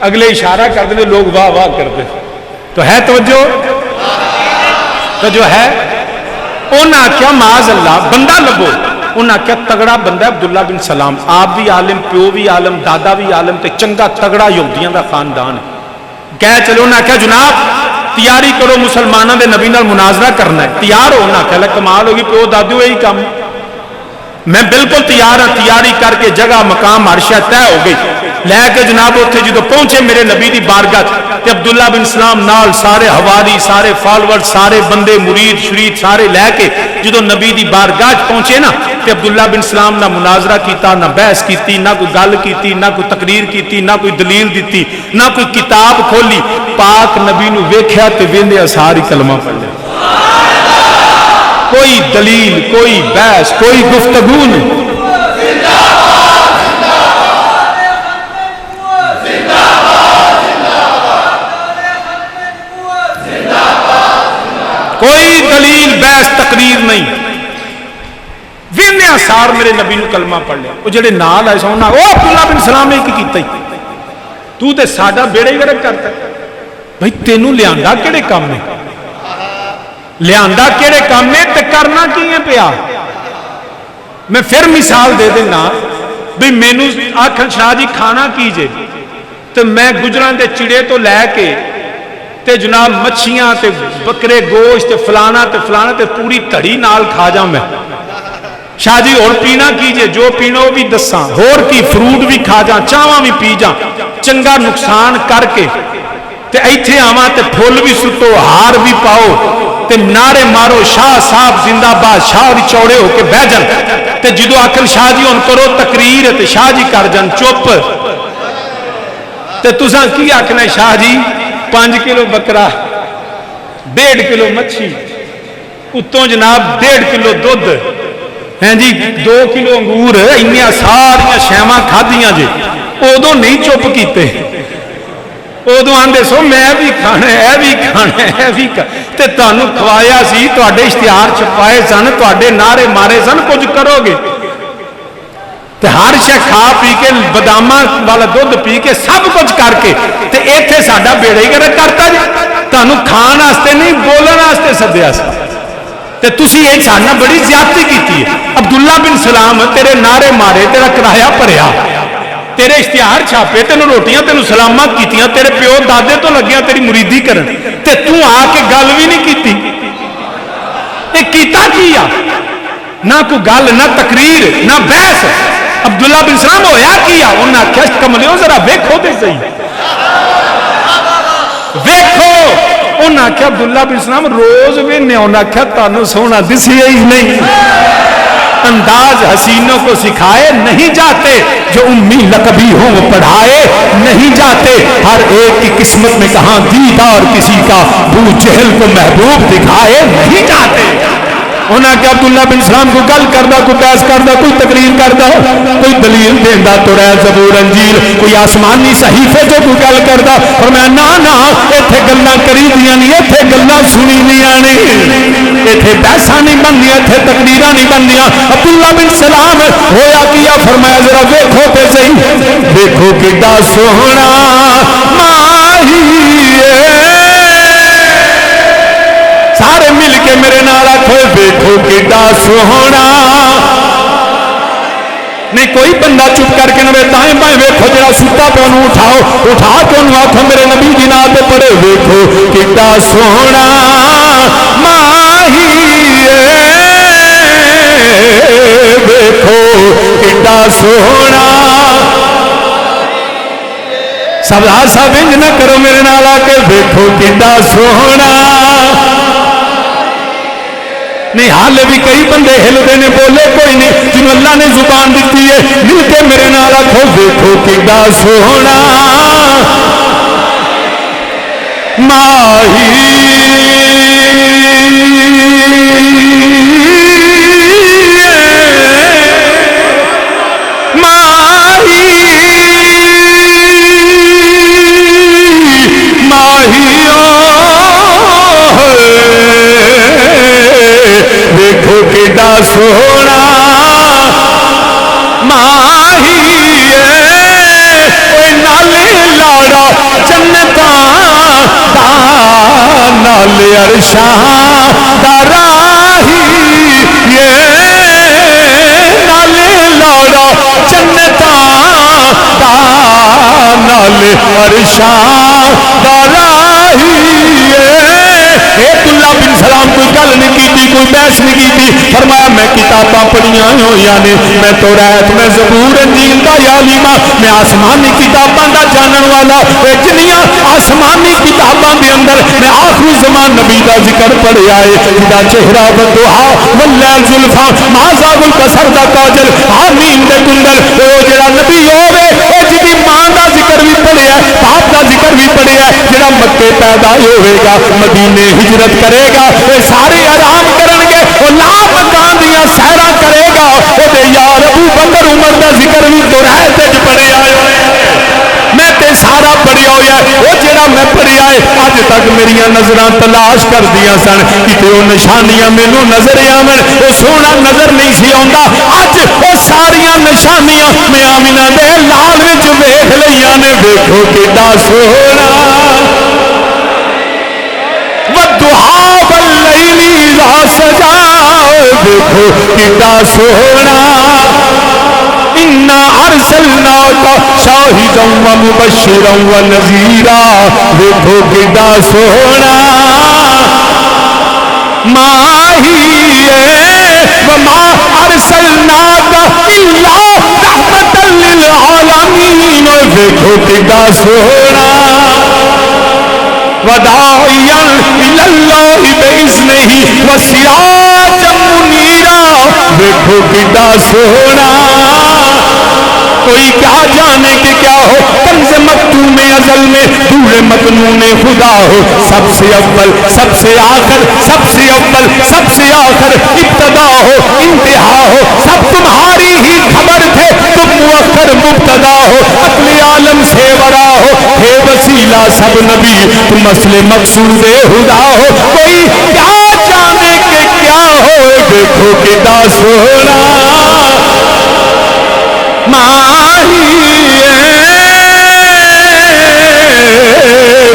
اگلے اشارہ کر دے لوگ واہ واہ کرتے. تو ہے توجہ، تو جو ہے انہاں کیا معاذ اللہ بندہ لبو. انہاں کیا تگڑا بندہ عبداللہ بن سلام، آپ بھی عالم، پیو بھی عالم، دادا بھی عالم، تے چنگا تگڑا یہودیاں دا خاندان ہے. کہہ چلو نہ کیا جناب تیاری کرو مسلمانوں دے نبی نال مناظرہ کرنا ہے، تیار ہو. نہ کہلا کمال ہوگی، پیو دادو یہی کام. میں بالکل تیار ہوں، تیاری کر کے جگہ مقام ہر شے طے ہو گئی. لے کے جناب اتنے جدو پہنچے میرے نبی دی بارگاہ تے عبداللہ بن سلام نال سارے حواری، سارے فالوور، سارے بندے مرید شرید سارے لے کے جدو نبی دی بارگاہ پہنچے نا تے عبداللہ بن سلام نہ مناظرہ کیتا، نہ بحث کیتی، نہ کوئی گل کیتی، نہ کوئی تقریر کیتی، نہ کوئی دلیل دیتی، نہ کوئی کتاب کھولی. پاک نبی نو ویکھیا تے ویندے ساری کلمہ پڑھ لیا. کوئی دلیل، کوئی بحث، کوئی گفتگو نہیں. کوئی دلیل بحث تقریر نہیں. ویندے سار میرے نبی نو کلمہ پڑھ لیا. وہ جڑے نال آئے سن او عبداللہ بن سلام نے کی کیتا ہی، تو تے ساڈا بیڑا ہی غرق کرتا. بھائی تینوں لیاندا کیڑے کام نے، لیاندا کیڑے کام نے تے کرنا کی ہے پیا. میں پھر مثال دے دینا بھی مینوں آکھن شاہ جی کھانا کیجے تو میں گجراں دے چڑے تو لے کے تے جناب مچھیاں تے بکرے گوشت تے فلانا تے پوری تڑی نال کھا جاؤں. میں شاہ جی اور پینا کیجئے جو پینا وہ بھی دساں اور کی فروٹ بھی کھا جاں چاواں بھی پی جاں چنگا نقصان کر کے تے ایتھے آواں تے پھول بھی سٹو ہار بھی پاؤ تے نعرے مارو شاہ صاحب زندہ باد شاہ بھی چوڑے ہو کے بہ جن تے جدو آکھن شاہ جی ان کرو تقریر تے شاہ جی کر جن چپ تے تساں کی آکھنا شاہ جی 5 کلو بکرا 1.5 کلو مچھی اتوں جناب 1.5 کلو دودھ ہیں جی 2 کلو انگور انیا ساریا شیواں کھادیاں جی ادو نہیں چپ کیتے ادو آندے سو میں بھی کھانا ہے بھی کھانا ہے بھی تے تانوں کھوایا سی تواڈے اشتہار چھپائے سن تواڈے نعرے مارے سن کچھ کرو گے تے ہر شے کھا پی کے باداماں والا دودھ پی کے سب کچھ کر کے تے ایتھے ساڈا بیڑا ہی گرک کرتا جی تانوں کھان واسطے نہیں بولن واسطے سدیا سی تے تسی یہ سارنا بڑی زیادتی کیتی ہے عبداللہ بن سلام تیرے نعرے مارے تیرا کرایہ بھریا تیرے اشتہار چھاپے تینوں روٹیاں تینوں سلامات کیتیاں تیرے پیو دادے تو لگیاں تیری مریدی کرن تے تو آ کے گل بھی نہیں کیتی یہ کیتا کیا نہ کوئی گل نہ تقریر نہ بحث عبداللہ بن سلام ہویا کیا انہوں نے آخیا کملیوں ذرا ویکھو تے صحیح ویکھو انہوں نے آخیا عبداللہ بن سلام روز بھی نہیں انہوں نے آخیا تانوں سونا دسی ہی نہیں انداز حسینوں کو سکھائے نہیں جاتے جو امی لقبی ہوں وہ پڑھائے نہیں جاتے ہر ایک کی قسمت میں کہاں دیدار کسی کا بو جہل کو محبوب دکھائے نہیں جاتے انہاں کہ عبداللہ بن سلام کو گل کردہ کوئی بحث کردہ کوئی تقریر کردہ کوئی دلیل دیندہ تو رہے زبور انجیل کوئی آسمانی صحیفے جو کوئی گل کردہ اور میں نا ایتھے گلنا کری دیا نہیں ایتھے گلنا سنی دیا نہیں ایتھے بحثہ نہیں بن دیا ایتھے تقریرہ نہیں بن دیا عبداللہ بن سلام ہویا کیا فرمایا ذرا دیکھو تے صحیح دیکھو کڈا سوہنا ماہی سارے مل کے میرے نال آکھو دیکھو کڈا سوہنا نہیں کوئی بندہ چپ کر کے نہ تائیں بائیں ویکھو جڑا ستا پہ انہوں اٹھا کے انہوں آکھو میرے نبی جی نال تے پڑھے دیکھو کڈا سوہنا ماہی دیکھو کڈا سوہنا سب انج نہ کرو میرے نال آ کے دیکھو کڈا سوہنا نہیں حال بھی کئی بندے ہلتے نے بولے کوئی نہیں جنہوں اللہ نے زبان دیتی ہے مل کے میرے نال آکھو دیکھو کڈا سوہنا ماہی دیکھو کڈا سوہنا ماہی نالے لاڑا جنتاں دا نالے عرشاں دا راہی نالے لاڑا جنتاں دا نالے عرشاں دا راہی عبداللہ بن سلام کوئی گل نہیں کی کوئی بحث نہیں کی فرمایا میں کتاباں پڑھیاں ہوئیاں نے میں توریت میں زبور انجیل دا یا علیمہ میں آسمانی کتاباں دا جانن والا جنیاں آسمانی کتاباں دے اندر میں آخری زمان نبی دا ذکر پڑھے آئے جدا چہرہ والدہا واللیل زلفا مازاغ البصر دا کاجل حامین دے گندر وہ جڑا نبی ہوئے جدی ماں دا ذکر بھی پڑھے ہے باپ دا ذکر بھی پڑھے ہے جڑا مکے پیدا ہوئے گا مدینے ہجرت کرے گا وہ سارے آرام کرن گے وہ لا مکان دیا سہرا کرے گا وہ دے یار ابو بکر عمر دا ذکر بھی تو رہتے جو پڑھے آئے میں تے سارا پڑھی ہویا وہ جڑا میں پڑھی آئے آج تک میری نظران تلاش کر دیا سن کہ وہ نشانیاں مینوں نظر آمن وہ سونا نظر نہیں سی آندا آج وہ ساریاں نشانیاں میں آمینہ دے لال وچ ویکھ لیاں نے دیکھو کڈا سونا والضحا واللیل اذا سجا دیکھو کڈا سونا اِنَّا أَرْسَلْنَاكَ شَاهِدًا وَمُبَشِّرًا وَنَذِيرًا دیکھو کڈا سونا ماہی وما ارسلناک الا رحمت للعالمین، دیکھو کتنا سونا، وداعیا الی اللہ باذنہ وسراجا منیرا، دیکھو کتنا سونا۔ کوئی کیا جانے کہ کیا ہو، کنز مکتوم ازل میں دور مکنون خدا ہو، سب سے اول سب سے آخر، سب سے اول سب سے آخر، ابتدا ہو انتہا ہو، سب تمہاری ہی خبر تھے، تم مؤخر مبتدا ہو، عقل عالم سے ورا ہو، ہے وسیلہ سب نبی، تم اصل مقصود خدا ہو۔ کوئی کیا جانے کہ کیا ہو، دیکھو کتنا سونا ماہی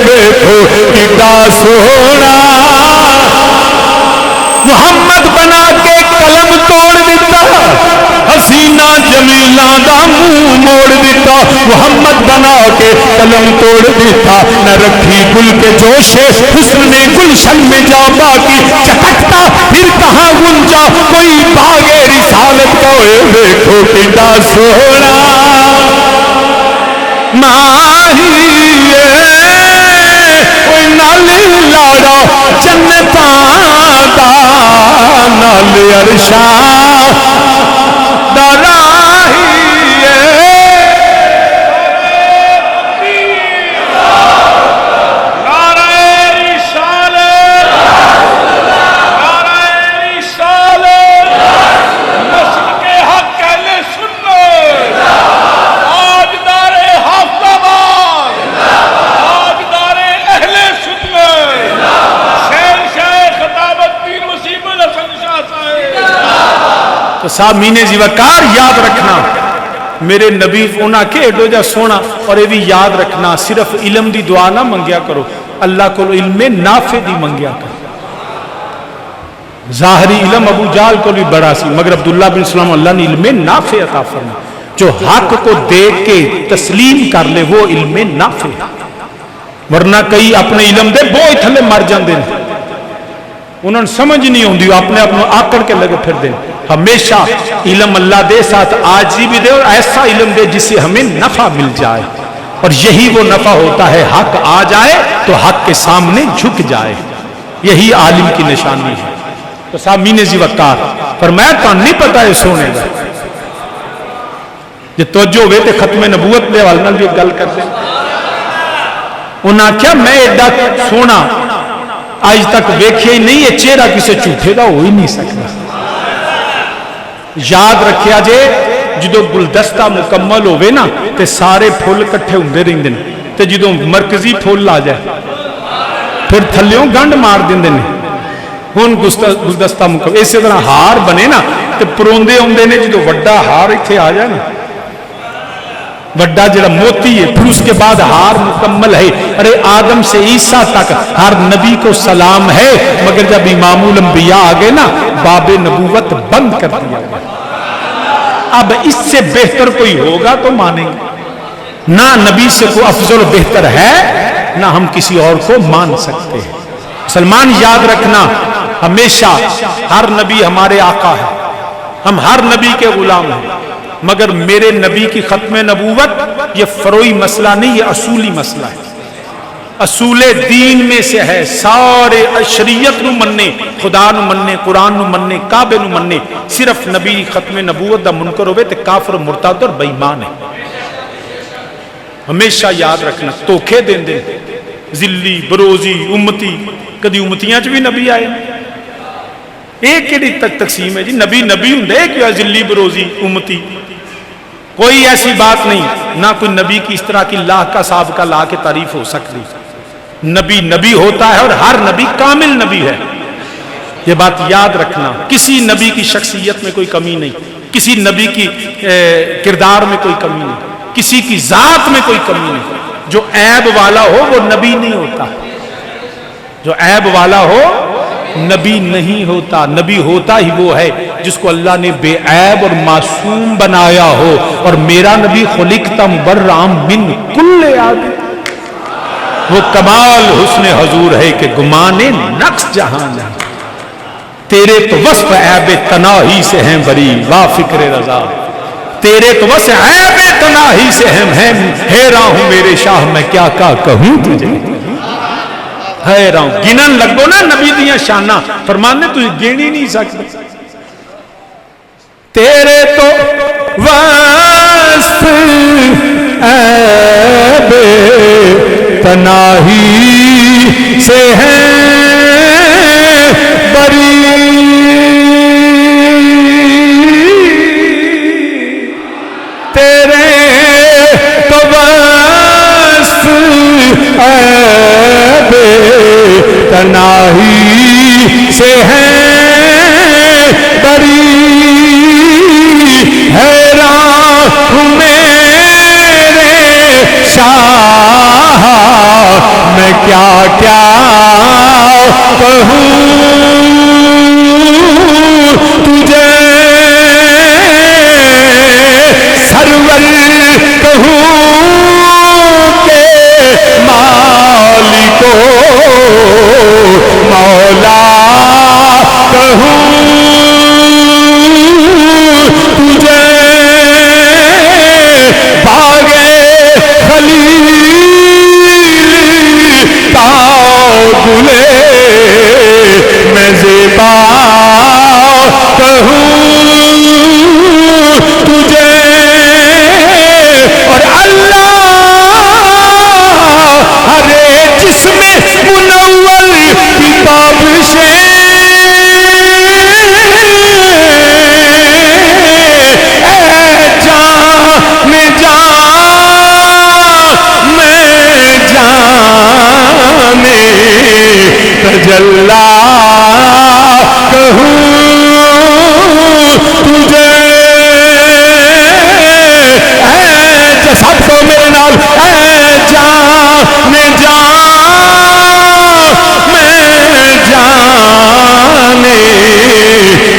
دیکھو کتنا سونا، محمد بنا کے قلم توڑ دیتا، حسینہ جمیلہ دا منہ موڑ دیتا، محمد بنا کے قلم توڑ دیتا، نہ رکھی گل کے جوش حسن نے گلشن میں جا باقی، چٹکتا پھر کہاں گنجا کوئی بھاگے رسالت کو، دیکھو کتنا سونا ماہی نال لاڑا جنتاں دا، نال عرشاں دا راہی سامعین زیوکار یاد رکھنا میرے نبی اونا کے ایڈو جا سونا، اور یہ بھی یاد رکھنا صرف علم دی دعا نہ منگیا کرو، اللہ کو علم نافع دی منگیا کرو۔ ظاہری علم ابو جال کو بھی بڑا سی، مگر عبداللہ بن سلام اللہ نے علم نافع عطا فرما، جو حق کو دیکھ کے تسلیم کر لے وہ علم نافع، ورنہ کئی اپنے علم دے بوئے تھلے مر جاندے ہیں، انہوں نے سمجھ نہیں ہوندی، اپنے اپنے آکڑ کے لگے پھر دیں۔ ہمیشہ علم اللہ دے ساتھ آجزی بھی دے، اور ایسا علم دے جس سے ہمیں نفع مل جائے، اور یہی وہ نفع ہوتا ہے حق آ جائے تو حق کے سامنے جھک جائے، یہی عالم کی نشانی ہے۔ تو سامعین زیوکار فرمایا تو نہیں پتا ہے سونے گا جب توجہ ہوئے تو ختم نبوت دے والنا بھی گل کر دیں، انہاں کیا میں ایڈا سونا آج تک ویکھے ہی نہیں، یہ چہرہ کسے جھوٹے دا ہو ہی نہیں سکتا۔ یاد رکھیا جے جدو گلدستہ مکمل ہوئے نا تے سارے پھول کٹھے ہوندے رہیں دن، تے جدو مرکزی پھول لا جائے پھر تھلیوں گنڈ مار دیں دن، ہون گلدستہ مکمل۔ اسی طرح ہار بنے نا تے پروندے ہوندے نے، جدو وڈا ہار اتھے آ جائے نا، وڈا جڑا موتی ہے، پھر اس کے بعد ہار مکمل ہے۔ ارے آدم سے عیسیٰ تک ہر نبی کو سلام ہے، مگر جب امام الانبیاء آگے نا باب نبوت بند کر دیا گیا۔ اب اس سے بہتر کوئی ہوگا تو مانیں گے، نہ نبی سے کوئی افضل بہتر ہے، نہ ہم کسی اور کو مان سکتے ہیں۔ مسلمان یاد رکھنا ہمیشہ ہر نبی ہمارے آقا ہے، ہم ہر نبی کے غلام ہیں، مگر میرے نبی کی ختم نبوت یہ فروئی مسئلہ نہیں، یہ اصولی مسئلہ ہے، اصول دین میں سے ہے۔ سارے شریعت نو مننے، خدا نو مننے، قرآن نو مننے، کعبے نو مننے، صرف نبی ختم نبوت دا منکر ہوئے تے کافر مرتد اور بے ایمان ہے۔ ہمیشہ یاد رکھنا توکھے دیں دیں، ذلی بروزی امتی، کدی امتیاں چ بھی نبی آئے، ایک کیڑی تک تقسیم ہے جی، نبی نبی ہوں دے کیا ذلی بروزی امتی، کوئی ایسی بات نہیں، نہ کوئی نبی کی اس طرح کی لا کا سابقہ لا کے تعریف ہو سکتی۔ نبی نبی ہوتا ہے اور ہر نبی کامل نبی ہے، یہ بات یاد رکھنا۔ کسی نبی کی شخصیت میں کوئی کمی نہیں، کسی نبی کی کردار میں کوئی کمی نہیں، کسی کی ذات میں کوئی کمی نہیں۔ جو عیب والا ہو وہ نبی نہیں ہوتا، جو عیب والا ہو نبی نہیں ہوتا۔ نبی ہوتا ہی وہ ہے جس کو اللہ نے بے عیب اور معصوم بنایا ہو، اور میرا نبی خلقت مبرأ من کل عیب، وہ کمال حسن حضور ہے کہ گمان نقص جہاں جہاں۔ تیرے تو وصف عیب تناہی سے ہیں بری واہ فکر رضا، تیرے تو وصف عیب تناہی سے ہیں حیران ہوں میرے شاہ میں کیا کہوں تجھے، حیران گنن لگو نا نبی دیاں شانہ فرمانے تجھے گن ہی نہیں سکتے، تیرے تو وصف عیب تناہی سے ہیں بری، تیرے تو وصف عیب تناہی سے ہیں بری، حیران ہوں میرے شاہ میں کیا کہوں تجھے، سرور کہوں کہ مالکو مولا کہوں تجھے، باغ خلیل کا گلے میں زیبا کہوں تجھے، اور اللہ ہرے جسم منور کتاب سے تجلا کہوں تجھے، اے سب کو میرے نال، اے جان میں جانے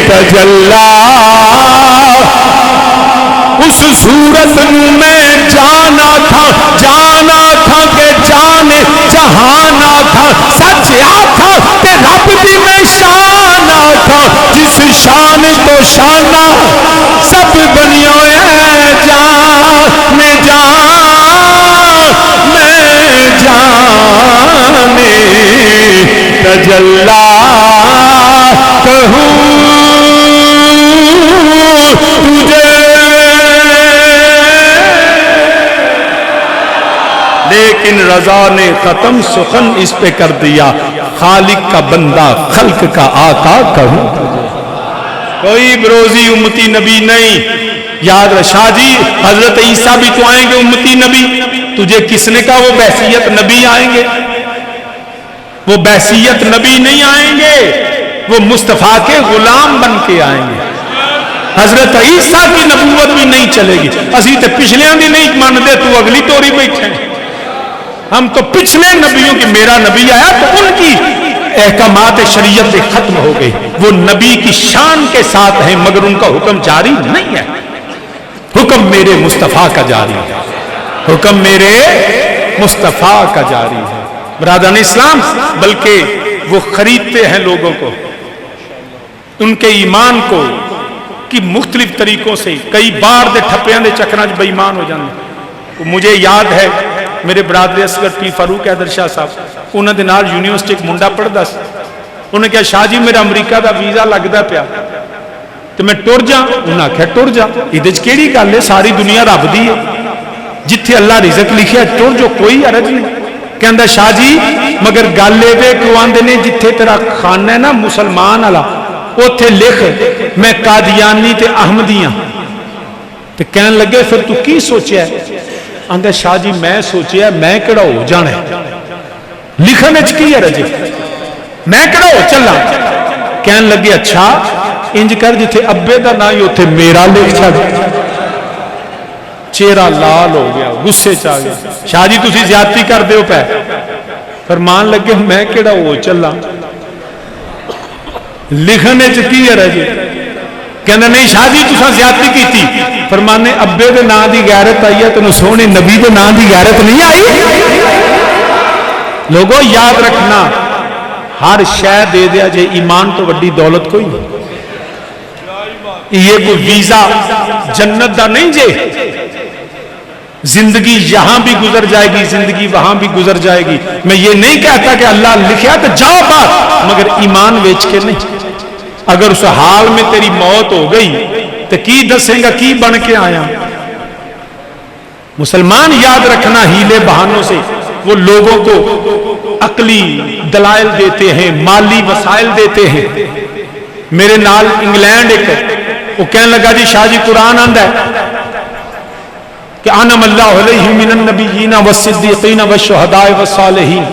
تجلا، اس صورت میں جانا تھا کہ جانے جہانا تھا، سچ آتھا کہ رب دی میں شانا تھا، جس شان تو شانہ سب بنیا ہے، میں جانے تجلا کہوں تجھے، لیکن رضا نے ختم سخن اس پہ کر دیا، خالق کا بندہ خلق کا آقا کہوں تجھے، کوئی بروزی امتی نبی نہیں، یاد رکھ شاہ جی حضرت عیسیٰ بھی تو آئیں گے امتی نبی، تجھے کس نے کہا وہ بحثیت نبی آئیں گے؟ وہ بحثیت نبی نہیں آئیں گے، وہ مصطفیٰ کے غلام بن کے آئیں گے، حضرت عیسیٰ کی نبوت بھی نہیں چلے گی، اسی تے پچھلیاں دی نہیں مانتے، تو اگلی توری بیٹھے، ہم تو پچھلے نبیوں کی، میرا نبی آیا تو ان کی احکامات شریعت ختم ہو گئی، وہ نبی کی شان کے ساتھ ہیں مگر ان کا حکم جاری نہیں ہے، حکم میرے مصطفیٰ کا جاری ہے، حکم میرے مصطفیٰ کا جاری ہے برادران اسلام، بلکہ وہ خریدتے ہیں لوگوں کو، ان کے ایمان کو کی مختلف طریقوں سے، کئی بار دے ٹھپیاں دے چکراں بے ایمان ہو جاندے، مجھے یاد ہے میرے برادر اصغر پیر فاروق حیدر شاہ صاحب، انہوں نے نال یونیورسٹی ایک منڈا پڑھدا سی، انہوں نے کہا شاہ جی میرا امریکہ دا ویزا لگدا پیا تے میں ٹر جا، انہوں نے کہا ٹر جا، ایدے وچ کیڑی گل ہے، ساری دنیا رب دی ہے، جتھے اللہ رزق لکھیا ٹر جو، کوئی حرج نہیں، کہندا شاہ جی مگر گل اے کہ آندے نے جتھے تیرا خانہ ہے نا مسلمان والا اوتھے لکھ میں قادیانی تے احمدی ہاں، تے کہن لگے پھر تو کی سوچیا ہے؟ آندے شاہ جی میں سوچیا میں کیڑا ہو جانا ہے، لکھنے وچ کی حرج ہے، میں کیڑا ہو چلا، کہن لگے اچھا انج کر جتھے ابے دا نام ہی اوتھے میرا لکھ چھڈ، چہرہ لال ہو گیا، غصے چ آ گیا، شاہ جی تسی زیادتی کر دیو پے، فرمان لگے میں کیڑا ہو چلا، لکھنے چ کی حرج ہے، کہنا نہیں شاہ جی تساں زیادتی کیتی، فرمانے ابے دے نام دی غیرت آئی ہے تینوں سونے نبی دے نام دی غیرت نہیں آئی؟ لوگوں یاد رکھنا ہر شے دے دیا جے، ایمان تو وڈی دولت کوئی نہیں. یہ کوئی ویزا جنت دا نہیں جے. زندگی یہاں بھی گزر جائے گی، زندگی وہاں بھی گزر جائے گی. میں یہ نہیں کہتا کہ اللہ لکھیا تو جاؤ بات، مگر ایمان بیچ کے نہیں. اگر اس حال میں تیری موت ہو گئی تو کی دسیں گا کی بن کے آیا. مسلمان یاد رکھنا، ہیلے بہانوں سے وہ لوگوں کو عقلی دلائل دیتے ہیں، مالی وسائل دیتے ہیں. میرے نال انگلینڈ ایک وہ کہنے لگا جی شاہ جی قرآن آندا ہے کہ انعم اللہ علیہ من النبیین والصدیقین والشہداء والصالحین.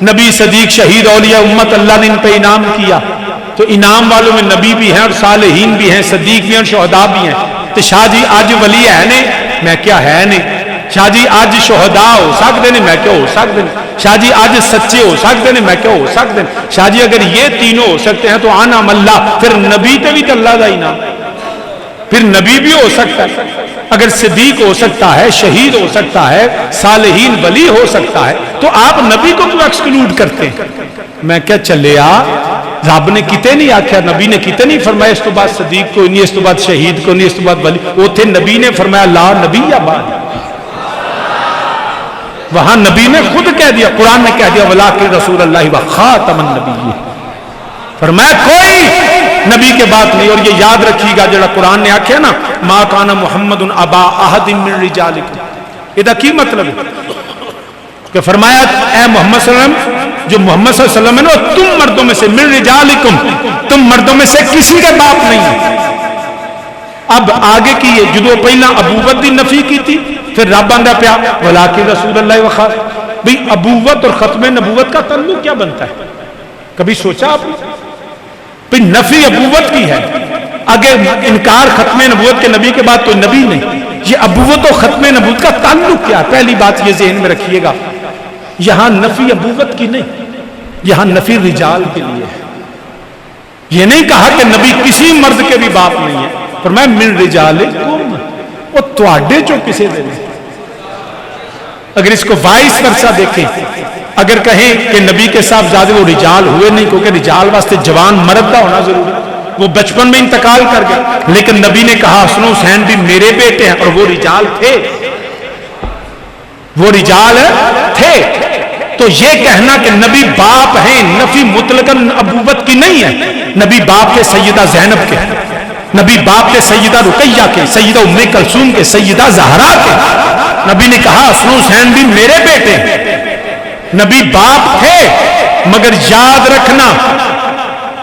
نبی صدیق شہید اولیاء امت اللہ نے ان پہ انعام کیا. تو انعام والوں میں نبی بھی ہیں اور صالحین بھی ہیں، صدیق بھی ہیں اور شہداء بھی ہیں. تو شاہ جی آج ولی ہے نہیں، میں کیا ہے نہیں. شاہ جی آج شہداء ہو سکتے ہیں، میں کیا ہو سکتے ہیں. شاہ جی آج سچے ہو سکتے ہیں، میں کیا ہو سکتے ہیں. شاہ جی اگر یہ تینوں ہو سکتے ہیں تو انعم اللہ، پھر نبی تے بھی تو اللہ دا انعام، پھر نبی بھی ہو سکتا ہے. اگر صدیق ہو سکتا ہے، شہید ہو سکتا ہے، صالحین ولی ہو سکتا ہے، تو آپ نبی کو کیوں ایکسکلوڈ کرتے ہیں. میں کیا چلیا، رب نے کتے نہیں آکھیا، نبی نے کتے نہیں فرمایا اس تو بعد صدیق کو نہیں، اس تو بعد شہید کو نہیں، اس تو بعد ولی. اوتھے نبی نے فرمایا لا نبی یا بعد. وہاں نبی نے خود کہہ دیا، قرآن نے کہہ دیا ولکن رسول اللہ وخاتم النبیین. فرمایا کوئی نبی کے بات نہیں. اور یہ یاد رکھیے گا جڑا قرآن نے آکھیا نا ما کان محمد ابا احد من رجالکم، یہ کی مطلب ہے کہ فرمایا اے محمد صلی اللہ علیہ وسلم، جو محمد صلی اللہ علیہ وسلم ہے نا تم مردوں میں سے، من رجالکم، تم مردوں میں سے کسی کے باپ نہیں ہے. اب آگے کی یہ جدو پہلا ابوت دی نفی کی تھی، پھر رب آندا پیا ولکن رسول اللہ وخاتم. بھئی ابوت اور ختم نبوت کا تعلق کیا بنتا ہے؟ کبھی سوچا آپ نے؟ بھئی نفی ابوت کی ہے، اگر انکار ختم نبوت کے نبی کے بعد کوئی نبی نہیں. یہ ابوت اور ختم نبوت کا تعلق کیا؟ پہلی بات یہ ذہن میں رکھیے گا، یہاں نفی ابوت کی نہیں، یہاں نفی رجال کے لیے ہے. یہ نہیں کہا کہ نبی کسی مرد کے بھی باپ نہیں ہے، فرمایا من رجالکم، وہ تواڈے چوں کسے دے دیں. اگر اس کو وائس ورسا دیکھیں، اگر کہیں کہ نبی کے صاحبزادے وہ رجال ہوئے نہیں، کیونکہ رجال واسطے جوان مرد کا ہونا ضروری ہے، وہ بچپن میں انتقال کر گئے. لیکن نبی نے کہا حسن و حسین بھی میرے بیٹے ہیں، اور وہ رجال تھے، وہ رجال تھے. تو یہ کہنا کہ نبی باپ ہیں، نفی مطلقاً ابوت کی نہیں ہے. نبی باپ کے سیدہ زینب کے، نبی باپ کے سیدہ رقیہ کے، سیدہ ام کلثوم کے، سیدہ زہرا کے. نبی نے کہا حسن و حسین بھی میرے بیٹے ہیں. نبی باپ تھے، مگر یاد رکھنا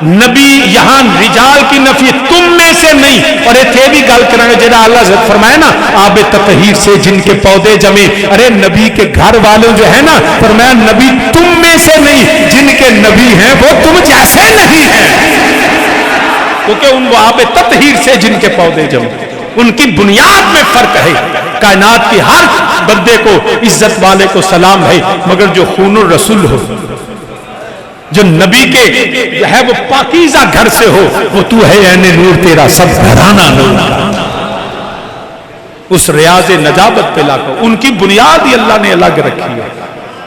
نبی یہاں رجال کی نفی تم میں سے نہیں. اور یہ بھی گل کریں جہاں اللہ حضرت فرمایا نا آب تطہیر سے جن کے پودے جمے، ارے نبی کے گھر والوں جو ہے نا، فرمایا نبی تم میں سے نہیں، جن کے نبی ہیں وہ تم جیسے نہیں ہیں، کیونکہ ان وہ آب تطہیر سے جن کے پودے جمے، ان کی بنیاد میں فرق ہے. کائنات کی ہر بندے کو، عزت والے کو سلام ہے، مگر جو خون الرسول ہو، جو نبی کے ہے وہ پاکیزہ گھر سے ہو، وہ تو ہے عین نور تیرا سب گھرانہ نور. اس ریاض نجابت پہ لاکھو، ان کی بنیاد ہی اللہ نے الگ رکھی ہے.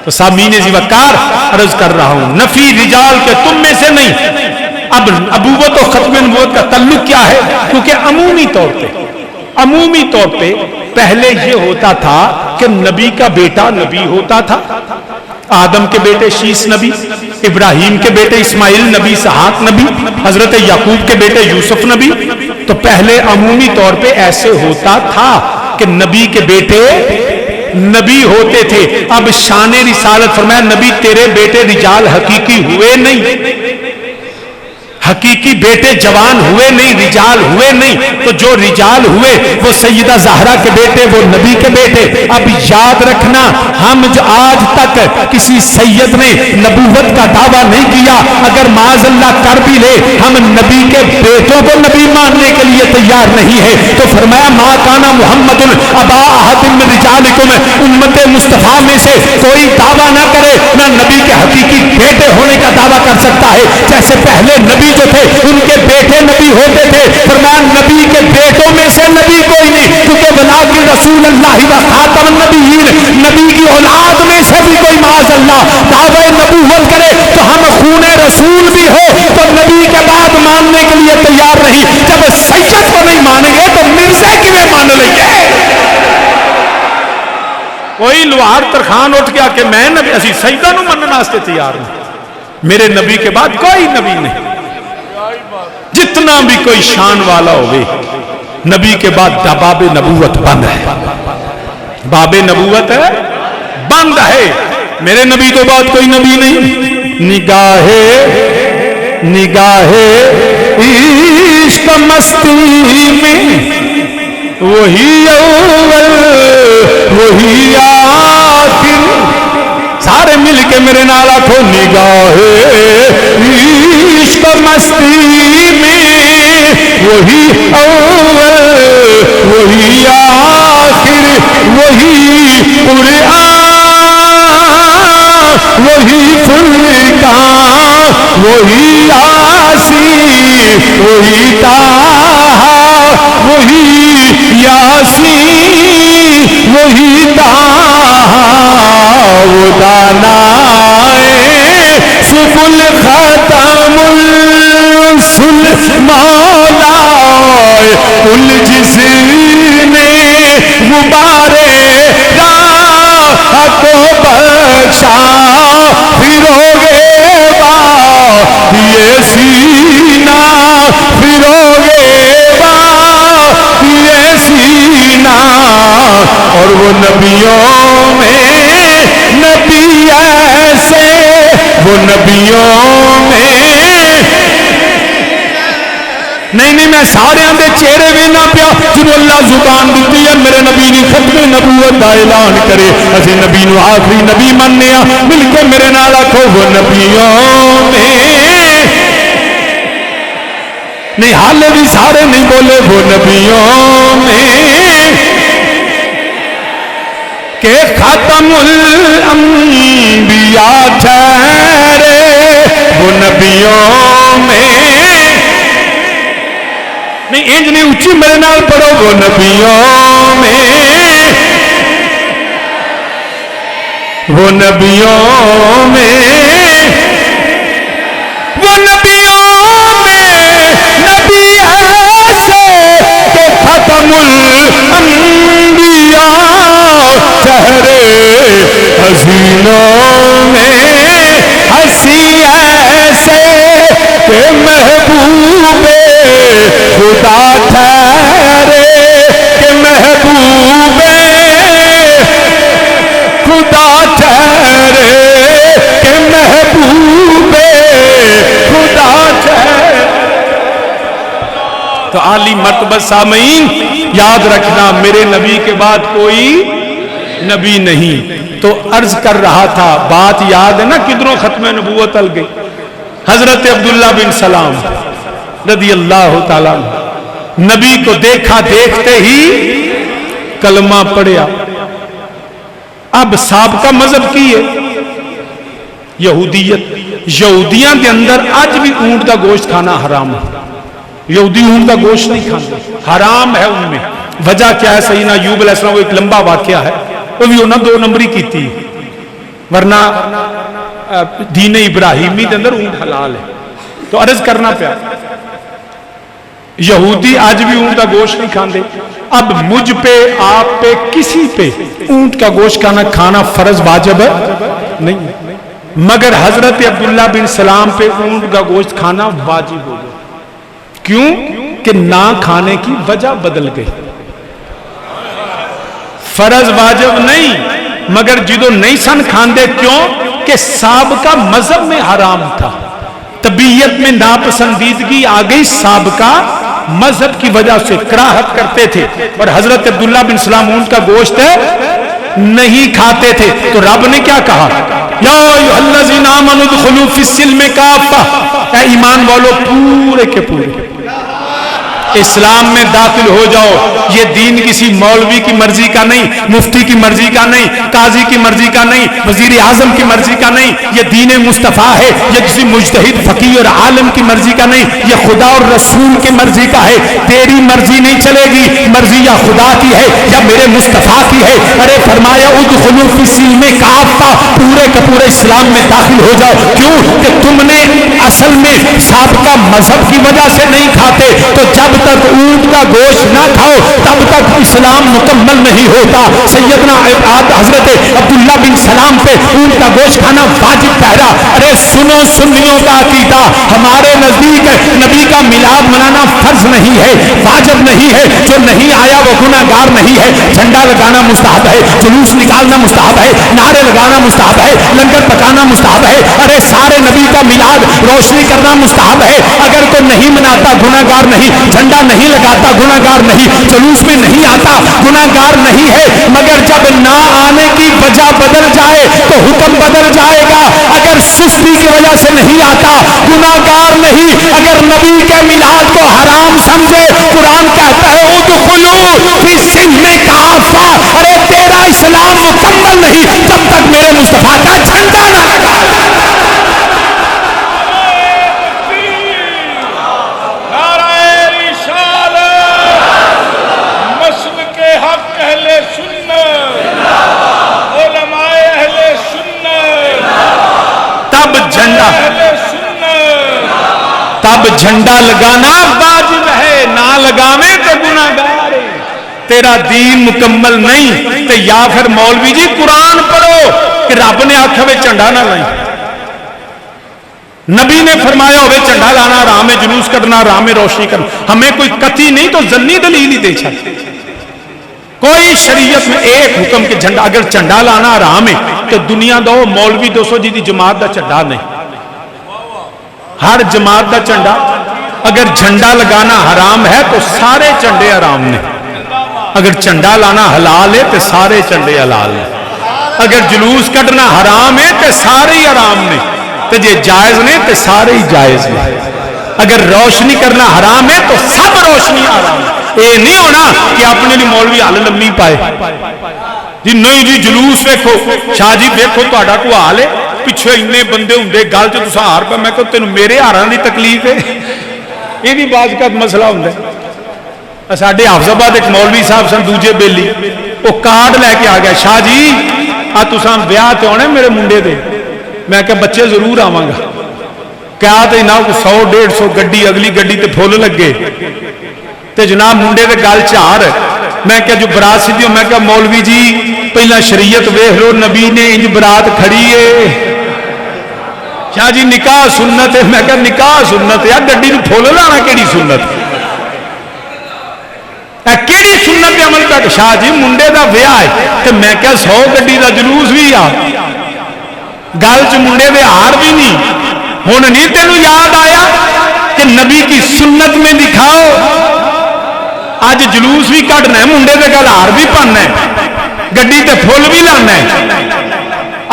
تو سامعین ذی وقار عرض کر رہا ہوں، نفی رجال کے تم میں سے نہیں. اب ابوت و ختم نبوت کا تعلق کیا ہے؟ کیونکہ عمومی طور پہ پہلے یہ ہوتا تھا کہ نبی کا بیٹا نبی ہوتا تھا. آدم کے بیٹے شیس نبی، ابراہیم کے بیٹے اسماعیل نبی، اسحاق نبی، حضرت یعقوب کے بیٹے یوسف نبی. تو پہلے عمومی طور پہ ایسے ہوتا تھا کہ نبی کے بیٹے نبی ہوتے تھے. اب شان رسالت فرمایا نبی تیرے بیٹے رجال حقیقی ہوئے نہیں، حقیقی بیٹے جوان ہوئے نہیں، رجال ہوئے نہیں. تو جو رجال ہوئے وہ سیدہ زہرا کے بیٹے، وہ نبی کے بیٹے. اب یاد رکھنا، ہم جو آج تک کسی سید نے نبوت کا دعویٰ نہیں کیا، اگر معاذ اللہ کر بھی لے، ہم نبی کے بیٹوں کو نبی ماننے کے لیے تیار نہیں ہے. تو فرمایا ما کان محمد ابا احد من رجالکم، امت مصطفیٰ میں سے کوئی دعویٰ نہ کرے نہ نبی کے حقیقی بیٹے ہونے کا دعویٰ کر سکتا ہے. جیسے پہلے نبی جو تھے ان کے بیٹے نبی ہوتے تھے، فرمایا نبی کے بیٹوں میں سے نبی کوئی نہیں، کیونکہ ولکن رسول اللہ و خاتم النبیین، نبی کی اولاد میں سے بھی کوئی معاذ اللہ دعوی نبوت کرے تو ہم خون رسول بھی ہو تو نبی کے بعد ماننے کے لیے تیار نہیں. جب سید کو نہیں مانیں گے تو مرزا کی میں مان لیں گے. کوئی لوہار ترخان اٹھ گیا کہ میں نبی اسی سیدہ نو منن واسطے تیار نہیں. میرے نبی کے بعد کوئی نبی نہیں. جتنا بھی کوئی شان والا ہوگی نبی کے بعد باب نبوت بند ہے. باب نبوت ہے بند ہے. میرے نبی تو بعد کوئی نبی نہیں. نگاہ عشق مستی میں وہی اول وہی آخر. سارے مل کے میرے نال آکھو نگاہ عشق مستی میں وہی اول وہی آخر وہی قرآن وہی فرقان وہی یاسین وہی طٰہٰ وہی یاسین وہی طٰہٰ وہ دانائے سبل ختم الرسل مولا کل جس نے غبارے راہ کو بخشا پھروگے با یہ سینہ پھروگے با یہ سینہ. اور وہ نبیوں میں نبی ایسے وہ نبیوں میں نہیں میں سارے دے چہرے بھی نہ پیا جب اللہ زبان دیتی ہے میرے نبی نے ختم نبوت دا اعلان کرے اسی نبی نو آخری نبی مننے مل کے میرے نال آکھو وہ نبیوں میں نہیں. حالے بھی سارے نہیں بولے وہ نبیوں میں کہ ختم الانبیاء ٹھہرے وہ نبیوں میں نہیں. انج نہیں اچھی میرے نال پڑھو وہ نبیوں میں وہ نبیوں میں وہ نبیوں میں نبی ایسے کہ ختم الانبیاء ٹھہرے حسینوں میں ہنسی ایسے کہ محبوب خدا ٹھہرے کہ محبوب خدا ٹھہرے کہ محبوب خدا ٹھہرے. تو عالی مرتبہ سامعین یاد رکھنا میرے نبی کے بعد کوئی نبی نہیں. تو عرض کر رہا تھا بات یاد ہے نا کدھروں ختم نبوت ال گئی. حضرت عبداللہ بن سلام رضی اللہ تعالیٰ نبی کو دیکھا دیکھتے ہی کلمہ پڑھیا. اب سابقہ مذہب کی ہے یہودیت. یہودیاں کے اندر آج بھی اونٹ کا گوشت کھانا حرام ہے. یہودی اونٹ کا گوشت نہیں کھاتے حرام ہے ان میں. وجہ کیا ہے؟ سیدنا ایوب علیہ السلام کو ایک لمبا واقعہ ہے وہ بھی انہوں نے 2 نمبری کی تھی ورنہ دین ابراہیمی کے اندر اونٹ حلال ہے. تو عرض کرنا پیا یہودی آج بھی اونٹ کا گوشت نہیں کھاندے. اب مجھ پہ آپ پہ کسی پہ اونٹ کا گوشت کھانا فرض واجب ہے نہیں مگر حضرت عبداللہ بن سلام پہ اونٹ کا گوشت کھانا واجب ہو گیا. کیوں کہ نہ کھانے کی وجہ بدل گئی. فرض واجب نہیں مگر جدو نہیں سن کھاندے کیوں کہ سابقہ مذہب میں حرام تھا. طبیعت میں ناپسندیدگی آ گئی سابقہ مذہب کی وجہ سے کراہت کرتے تھے. اور حضرت عبداللہ بن سلام اونٹ کا گوشت نہیں کھاتے تھے. تو رب نے کیا کہا یا ایھا الذین آمنوا ادخلوا فی السلم کافہ. اے ایمان والو پورے کے پورے اسلام میں داخل ہو جاؤ. یہ دین کسی مولوی کی مرضی کا نہیں, مفتی کی مرضی کا نہیں, قاضی کی مرضی کا نہیں, وزیر اعظم کی مرضی کا نہیں. یہ دین مصطفیٰ ہے. یہ کسی مجتہد فقیہ اور عالم کی مرضی کا نہیں, یہ خدا اور رسول کی مرضی کا ہے. تیری مرضی نہیں چلے گی, مرضی یا خدا کی ہے یا میرے مصطفیٰ کی ہے. ارے فرمایا ادخلوا فی السلم کافہ, پورے کے پورے اسلام میں داخل ہو جاؤ. کیوں کہ تم نے اصل میں سابقہ مذہب کی وجہ سے نہیں کھاتے, تو جب تک اونٹ کا گوشت نہ کھاؤ تب تک اسلام مکمل نہیں ہوتا. سیدنا حضرت عبداللہ بن سلام پہ اونٹ کا گوشت کھانا واجب ٹھہرا. ارے سنو سنیوں کا عقیدہ, ہمارے نزدیک نبی کا میلاد منانا فرض نہیں ہے, واجب نہیں ہے. جو نہیں آیا وہ گناہگار نہیں ہے. جھنڈا لگانا مستحب ہے, جلوس نکالنا مستحب ہے, نعرے لگانا مستحب ہے, لنگر پکانا مستحب ہے. ارے سارے نبی کا میلاد روشنی کرنا مستحب ہے. اگر کوئی نہیں مناتا گناہگار نہیں, جھنڈا نہیں لگاتا گناہگار نہیں, جلوس میں نہیں آتا گناہگار نہیں ہے. مگر جب نہ آنے کی وجہ بدل جائے تو حکم بدل جائے گا. اگر سستی کی وجہ سے نہیں آتا گناہگار نہیں. اگر نبی کے میلاد کو حرام سمجھے, قرآن کہتا ہے ادخلوا فی السلم کافہ. ارے تیرا اسلام مکمل نہیں جب تک میرے مصطفیٰ کا جھنڈا نہ لگا. تب جھنڈا لگانا واجب ہے, نہ لگاویں تو گناہگار ہے. تیرا دین مکمل نہیں تو یا پھر مولوی جی قرآن پڑھو کہ رب نے آکھا وے جھنڈا نہ لائیں. نبی نے فرمایا ہوئے جھنڈا لانا حرام ہے, جلوس کرنا حرام ہے, روشنی کرنا. ہمیں کوئی قطعی نہیں تو ظنی دلیل ہی دے سکتے. کوئی شریعت میں ایک حکم کہ جھنڈا, اگر جھنڈا لانا حرام ہے تو دنیا دو مولوی 200 جی دی جماعت دا جھنڈا نہیں. ہر جماعت دا جھنڈا, اگر جھنڈا لگانا حرام ہے تو سارے جھنڈے حرام نے. اگر جھنڈا لانا حلال ہے تو سارے جھنڈے حلال نے. اگر جلوس کٹنا حرام ہے تو سارے ہی حرام نے. تو جے جائز نے تو سارے ہی جائز نے. اگر روشنی کرنا حرام ہے تو سب روشنی حرام ہے. یہ نہیں ہونا کہ اپنے لیے مولوی حال لمبی پائے جی نہیں جی جلوس ویکھو شاہ جی ویکھو تہاڈا کوئی حال ہے پچھے اتنے بندے ہوندے گل چ تساں ہار پے. میں کہ تینوں میرے ہاراں دی تکلیف ہے. یہ بھی بعض کا مسئلہ ہوندا ہے. ساڈے حافظ آباد ایک مولوی صاحب سن دوجے بیلی, وہ کارڈ لے کے آ گیا, شاہ جی آ تساں بیاہ تے آنے میرے منڈے دے. میں کہ بچے ضرور آواں گا. کیا تے نہ 100-150 گڈی, اگلی گڈی تے پھول لگے تے جناب منڈے دے گل چار. میں کہ جو برات سیدھی ہو, میں کہ مولوی جی پہلا شریعت ویکھ لو, نبی نے انج برات کھڑی ہے. شاہ جی نکاح سنت ہے. میں کہ نکاح سنت ہے, گڈی نوں پھول لانا کیڑی سنت ہے, کیڑی سنت پہ عمل کر. شاہ جی منڈے دا ویاہ ہے تے میں کہ 100 گڈی دا جلوس بھی آ, گل چ منڈے دے ہار بھی نہیں. ہن نہیں تینوں یاد آیا کہ نبی کی سنت میں دکھاؤ. آج جلوس بھی کٹنا ہے, منڈے دے گل ہار بھی پاننا ہے, گڈی تے پھول بھی لانا ہے.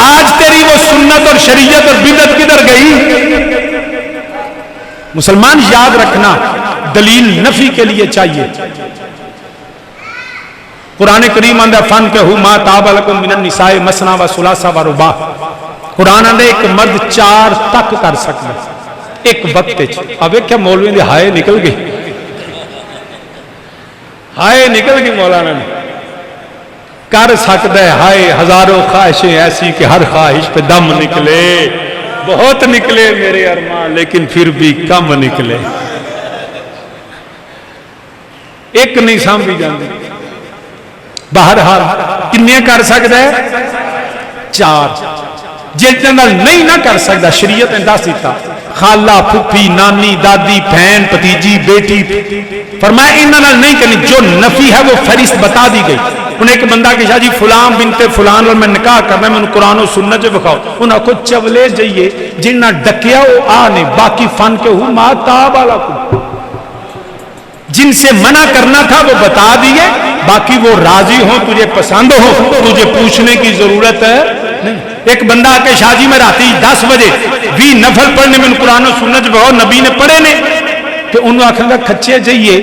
آج تیری وہ سنت اور شریعت اور بدعت کدھر گئی؟ مسلمان یاد رکھنا دلیل نفی کے لیے چاہیے. قرآن کریم آندا فانکحوا ما طاب لکم من النساء مثنی و ثلاث و رباع. قرآن آندا ایک مرد 4 تک کر سکتا ایک وقت وچ. اب ویکھیا مولوی دے ہائے نکل گئے, ہائے نکل گئی. مولانا نے کر سکتا ہے ہائے ہزاروں خواہشیں ایسی کہ ہر خواہش پہ دم نکلے. بہت نکلے میرے ارمان لیکن پھر بھی کم نکلے. ایک نہیں سامبھی جاندی. بہرحال کنے کر سکتا ہے 4. جس نال نہیں نہ کر سکتا شریعت نے دس دیتا, خالہ پھپھی نانی دادی بہن بھتیجی بیٹی, فرمایا انہاں نال نہیں کرنی. جو نفی ہے وہ فہرست بتا دی گئی. انہیں ایک بندہ کہ شاہ جی فلان بنت فلان اور میں نکاح کرنا, میں انہوں قرآن و سنت جو بکھاؤ. انہاں کو چولے جائیے جنہاں ڈکیا وہ آنے, باقی فن کے ہوں ما تاب علیکم, جن سے منع کرنا تھا وہ بتا دیے, باقی وہ راضی ہوں تجھے پسند ہو تجھے پوچھنے کی ضرورت ہے نہیں. ایک بندہ آ کے شاہ جی میں راتی 10 بجے 20 نفل پڑھنے میں قرآن و سنت بہو نبی نے پڑھے نے, کہ انہوں آکھاں گا کھچے جائیے.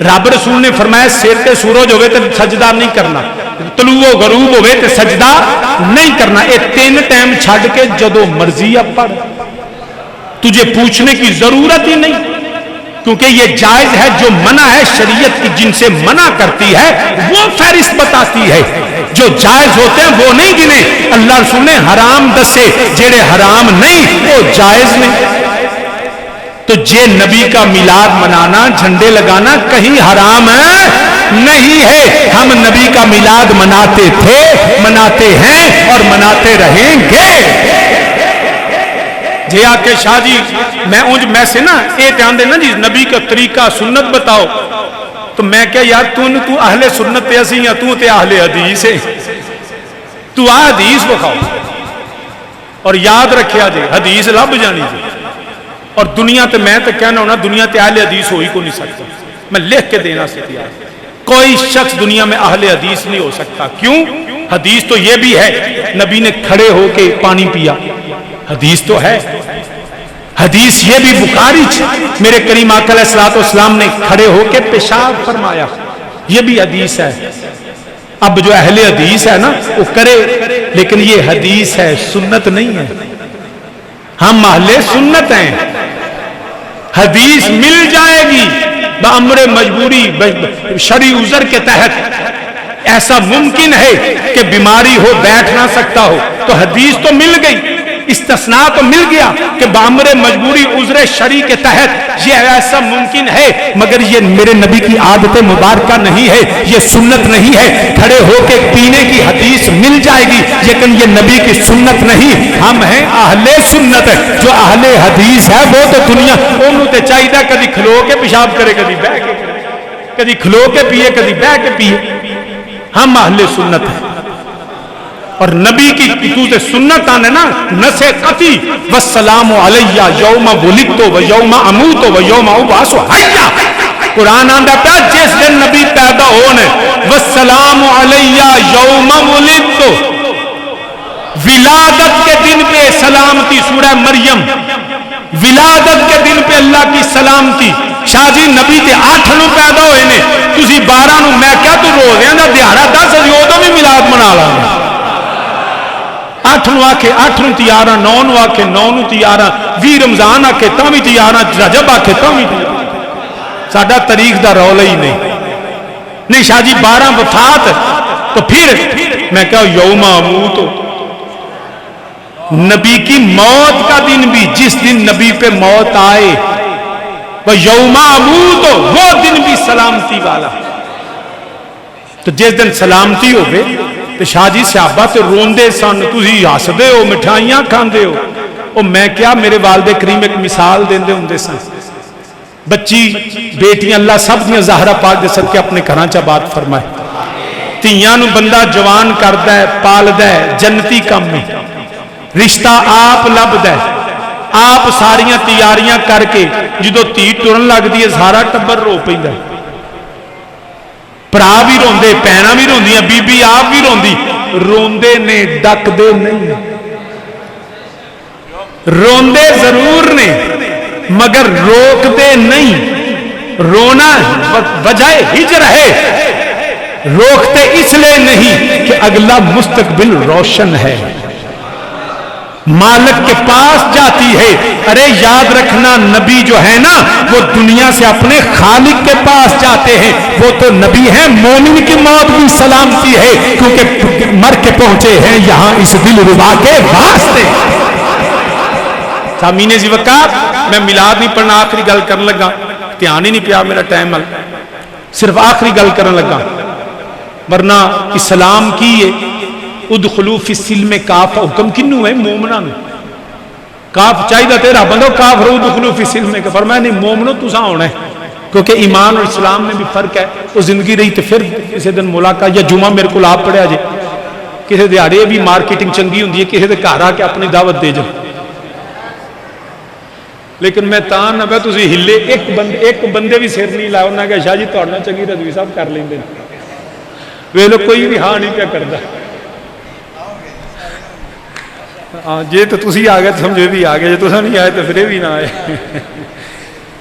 رب رسول نے فرمایا سر تے سورج ہوئے تے سجدہ نہیں کرنا, طلوع و غروب ہوئے تے سجدہ نہیں کرنا. یہ 3 ٹائم چھڈ کے جدو مرضی اب پڑھ, تجھے پوچھنے کی ضرورت ہی نہیں, کیونکہ یہ جائز ہے. جو منع ہے شریعت کی جن سے منع کرتی ہے وہ فہرست بتاتی ہے, جو جائز ہوتے ہیں وہ نہیں گنے. اللہ رسول نے حرام دسے, جڑے حرام نہیں وہ جائز نہیں. تو جے نبی کا میلاد منانا, جھنڈے لگانا کہیں حرام نہیں ہے. ہم نبی کا میلاد مناتے تھے, مناتے ہیں اور مناتے رہیں گے. جی آ کے شاہ جی میں سے نا یہ دھیان دینا جی نبی کا طریقہ سنت بتاؤ, تو میں کیا یار تو اہل سنت تے اسی یا تو تے اہل حدیث ہے, تو حدیث بخاؤ. اور یاد رکھیا جی حدیث لب جانی جی. اور دنیا تے میں تے کہنا ہونا دنیا تے اہل حدیث ہو ہی کو نہیں سکتا. میں لکھ کے دینا سے تیار, کوئی شخص دنیا میں اہل حدیث نہیں ہو سکتا. کیوں؟ حدیث تو یہ بھی ہے نبی نے کھڑے ہو کے پانی پیا, حدیث تو ہے. حدیث یہ بھی بخاری میرے کریم آقا علیہ الصلوۃ والسلام نے کھڑے ہو کے پیشاب فرمایا, یہ بھی حدیث ہے. اب جو اہل حدیث ہے نا وہ کرے, لیکن یہ حدیث ہے, سنت نہیں ہے. ہم اہل سنت ہیں. حدیث مل جائے گی بامر مجبوری, شرعی عذر کے تحت. ایسا ممکن ہے کہ بیماری ہو, بیٹھ نہ سکتا ہو, تو حدیث تو مل گئی. استثناء تو مل گیا کہ بامر مجبوری عذر شرعی کے تحت یہ ایسا ممکن ہے, مگر یہ میرے نبی کی عادت مبارکہ نہیں ہے, یہ سنت نہیں ہے. کھڑے ہو کے پینے کی حدیث مل جائے گی, لیکن یہ نبی کی سنت نہیں. ہم ہیں اہل سنت. جو اہل حدیث ہے وہ تو دنیا انہوں تے چاہیے کدی کھلو کے پیشاب کرے, کدی بہ کے, کدی کھلو کے پیے, کدی بہ کے پیے. ہم اہل سنت ہیں. اور نبی کی تو سے سنت آنے نا نسے قطی والسلام علیہ یوم ولدت و یوم اموت و یوم ابعث حیا. قرآن آندا پیا جس دن نبی پیدا ہونے, والسلام علیہ یوم ولدت, ولادت کے دن پہ سلامتی. سورہ مریم ولادت کے دن پہ اللہ کی سلامتی. شاہ جی نبی تے 8 نو پیدا ہوئے نے, تسی 12 نو. میں کیا تو روزیاں دا دیہڑا 10 ادوں بھی میلاد منا لاں. 8 نو آکھے 8 نو تیار, 9 نو آکھے 9 نو تیار, 20 رمضان آکھے تاں بھی تیار, رجب آکھے تاں بھی تیار. ساڈا تاریخ دا رولا ہی نہیں. شاہ جی 12 وفات, تو پھر میں کہا یوم اموت, نبی کی موت کا دن بھی جس دن نبی پہ موت آئے, وہ یوم اموت, وہ دن بھی سلامتی والا. تو جس دن سلامتی ہو گئے تو شاہ جی صحابہ تے روندے سن, تسی ہسدے ہو, مٹھائیاں کھاندے ہو. او میں کیا میرے والد کریم ایک مثال دیندے ہوندے سن. بچی بیٹیاں اللہ سب دیاں زہرا پاک دے صدقے اپنے گھراں چ بات فرمائے. تیاں نو بندہ جوان کردا ہے, پالدا ہے, جنتی کم ہے. رشتہ آپ لبدا ہے, آپ ساریاں تیاریاں کر کے جدو تی ٹرن لگدی ہے سارا ٹبر رو پیندا ہے. پرا بھی روندے, پینا بھی روندیاں, بی بی آپ بھی روندی. روندے نے ڈکدے نہیں, روندے ضرور نے مگر روکدے نہیں. رونا وجہ ہجر ہے, روکتے اس لیے نہیں کہ اگلا مستقبل روشن ہے, مالک کے پاس جاتی ہے. ارے یاد رکھنا نبی جو ہے نا وہ دنیا سے اپنے خالق کے پاس جاتے ہیں. وہ تو نبی ہیں, مومن کی موت بھی سلامتی ہے کیونکہ مر کے پہنچے ہیں یہاں اس دل ربا کے واسطے. سامعین ذی وقار, میں میلاد نہیں پڑھنا, آخری گل کرن لگا, دھیان ہی نہیں پیا میرا ٹائم, صرف آخری گل کرن لگا. ورنہ اسلام کی ہے ادخلو فی السلم کاف, حکم کنوں ہے مومناں نوں. کاف چاہیے تیرا بندو کاف رو ادخلو فی السلم کا, فرمایا نہیں مومنو تساں ہونا ہے, کیونکہ ایمان اور اسلام میں بھی فرق ہے. وہ زندگی رہی تو پھر کسی دن ملاقات, یا جمعہ میرے کو آپ پڑھیا جے, کسی دیہڑے بھی مارکیٹنگ چنگی ہوندی ہے, کسی دے گھر آ کے اپنی دعوت دے جاؤ. لیکن میں تاں نہ پیا تسی ہلے, ایک بندے بھی سر نہیں لایا. انہاں کہا شاہ جی تہاڈے نال چنگی رضوی صاحب کر لیندے, ویکھ لو کوئی بھی ہاں نہیں پیا کردا. جی تو تسی آ گئے تو سمجھو بھی آ گئے, جی تساں نہیں آئے تو پھر بھی نہ آئے.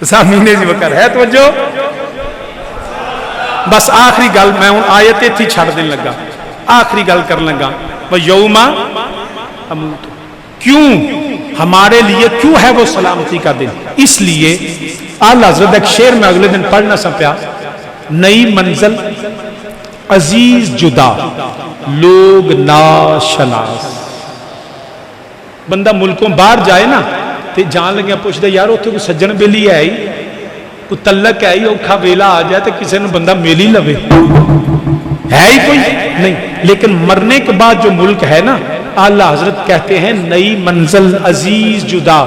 ضامین وقر ہے توجہ. بس آخری گل میں ہوں آیت تھی چھڑ دین لگا, آخری گل کر لگا. وَيَوْمَ أَمُوتُ, کیوں ہمارے لیے کیوں ہے وہ سلامتی کا دن؟ اس لیے اعلیٰ حضرت ایک شعر میں اگلے دن پڑھنا سا پیا, نئی منزل عزیز جدا لوگ ناشناس. بندہ ملکوں باہر جائے نا تے جان لگیا پوچھتا یار اتنے کوئی سجن بیلی ہے ہی, کوئی تلک ہے ہی, اوکھا ویلا آ جائے تو کسی نے بندہ میل ہی لوے, ہے ہی کوئی نہیں. لیکن مرنے کے بعد جو ملک ہے نا, اعلیٰ حضرت کہتے ہیں نئی منزل عزیز جدا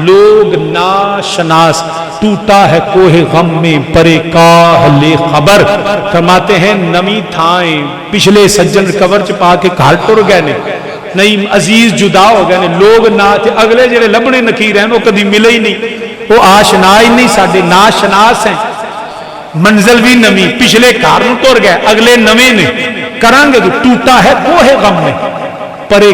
لوگ ناشناس, ٹوٹا ہے کوہ غم میں پرے کاہل خبر. فرماتے ہیں نمی تھائیں پچھلے سجن کور چپا کے گھر ٹر گئے نے, نئی عزیز جدا ہو گئے نے لوگ. نہ اگلے جڑے لبنے نکیر ہیں وہ کدی ملے ہی نہیں, وہ آشنا ہی نہیں, ساڈے ناشناس ہیں. منزل بھی نمی, پچھلے گھر ٹر گئے اگلے نویں نے کران گے. ٹوٹا ہے کوہ غم میں پرے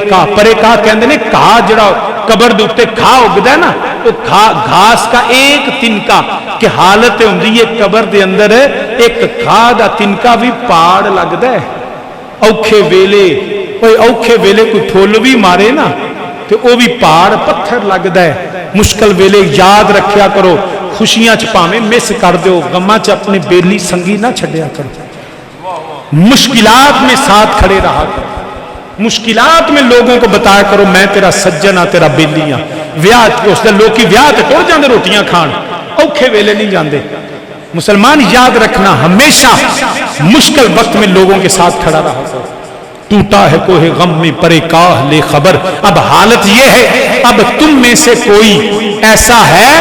کا کہندے نے کھا جڑا قبر دے اوتے کھا اگدا ہے نا, وہ گھاس کا ایک تنکا کہ حالت ہوندی ہے قبر دے اندر ایک کھا دا تنکا بھی پاڑ لگدا ہے. اوکھے ویلے کوئی پھول بھی مارے نا تے او بھی پاڑ پتھر لگدا ہے. مشکل ویلے یاد رکھیا کرو, خوشیاں چ پاویں مس کر دیو, غماں چ اپنی بیلی سنگی نہ چھڈیا کرو. مشکلات میں ساتھ کھڑے رہا کرو, مشکلات میں لوگوں کو بتایا کرو میں تیرا سجن ہاں تیرا بیلی ہاں. ویاہ اس دے لوکی ویاہ تے ٹر جاندے روٹیاں کھان, اوکھے ویلے نہیں جاندے. مسلمان یاد رکھنا ہمیشہ مشکل وقت میں لوگوں کے ساتھ کھڑا رہا کرو. ٹوٹا ہے کوہ غم میں پرے کاہل خبر. اب حالت یہ ہے, اب تم میں سے کوئی ایسا ہے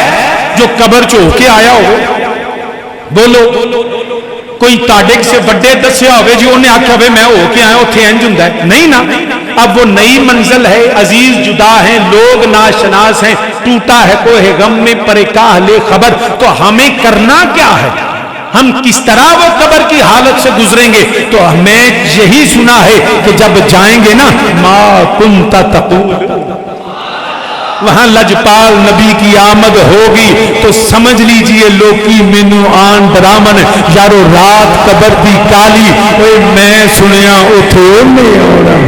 جو قبر چ ہو کے آیا ہو؟ بولو. کوئی تاڑے سے بڑے دسیا ہوئے جو انہیں آکھا ہوئے میں ہو کے آیا اتھے انج ہوندا ہے؟ نہیں نا. اب وہ نئی منزل ہے, عزیز جدا ہیں, لوگ ناشناس ہیں, ٹوٹا ہے کوہ غم میں پرے کاہل خبر. تو ہمیں کرنا کیا ہے, ہم کس طرح وہ قبر کی حالت سے گزریں گے؟ تو ہمیں یہی سنا ہے کہ جب جائیں گے نا ما کنت تقول, وہاں لجپال نبی کی آمد ہوگی تو سمجھ لیجئے لوکی مینو آن برامن یارو رات قبر دی کالی اوے میں سنیا اتھے میں آنا.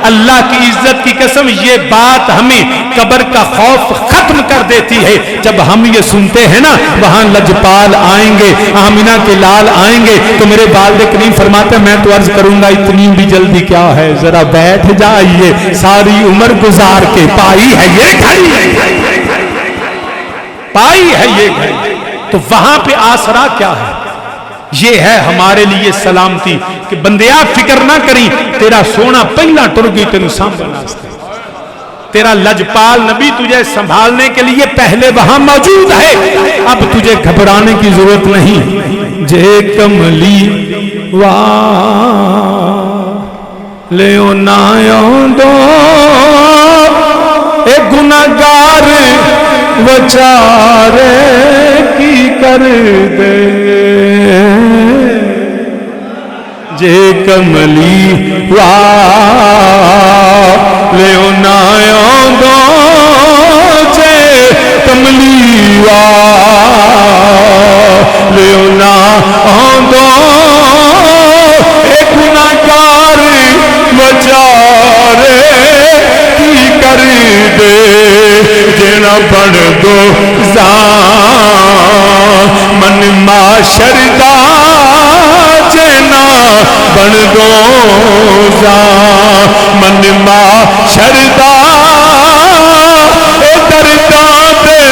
اللہ کی عزت کی قسم یہ بات ہمیں قبر کا خوف ختم کر دیتی ہے جب ہم یہ سنتے ہیں نا وہاں لجپال آئیں گے, آمینہ کے لال آئیں گے. تو میرے والد کریم فرماتے ہیں میں تو عرض کروں گا اتنی بھی جلدی کیا ہے, ذرا بیٹھ جائیے, ساری عمر گزار کے پائی ہے یہ گھڑی, پائی ہے یہ گھڑی. تو وہاں پہ آسرا کیا ہے؟ یہ ہے ہمارے لیے سلامتی کہ بندیا فکر نہ کری, تیرا سونا پہلا ٹر گئی تینوں سنبھالنا, تیرا لجپال نبی تجھے سنبھالنے کے لیے پہلے وہاں موجود ہے. اب تجھے گھبرانے کی ضرورت نہیں. جے کملی لیو نایوں دو اے گناہگار وچارے کی کر دے, جے کملی لیو نایوں دو, جے کملی لیو نایوں دو اے گناہگار وچارے کی کر دے. جنا بن دو من معاشر دا, جنا بن دو من معاشر دا, اے درداں دے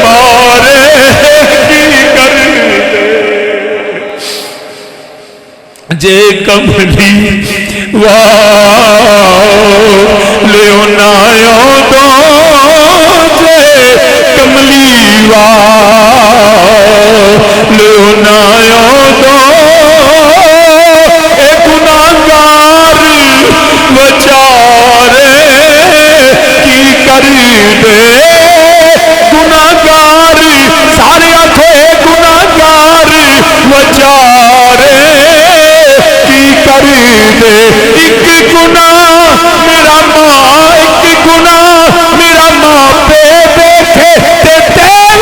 مارے کی کر دے. جے کملی لیو نایوں دو, جے کملی لیو نایوں دو اے گناہگار وچارے کی کر دے. گناہگار سارے آنکھوں اے گناہگار وچارے کی کر دے. ایک گناہ میرا ماں, ایک گناہ میرا ماں پہ دیکھے تے تیل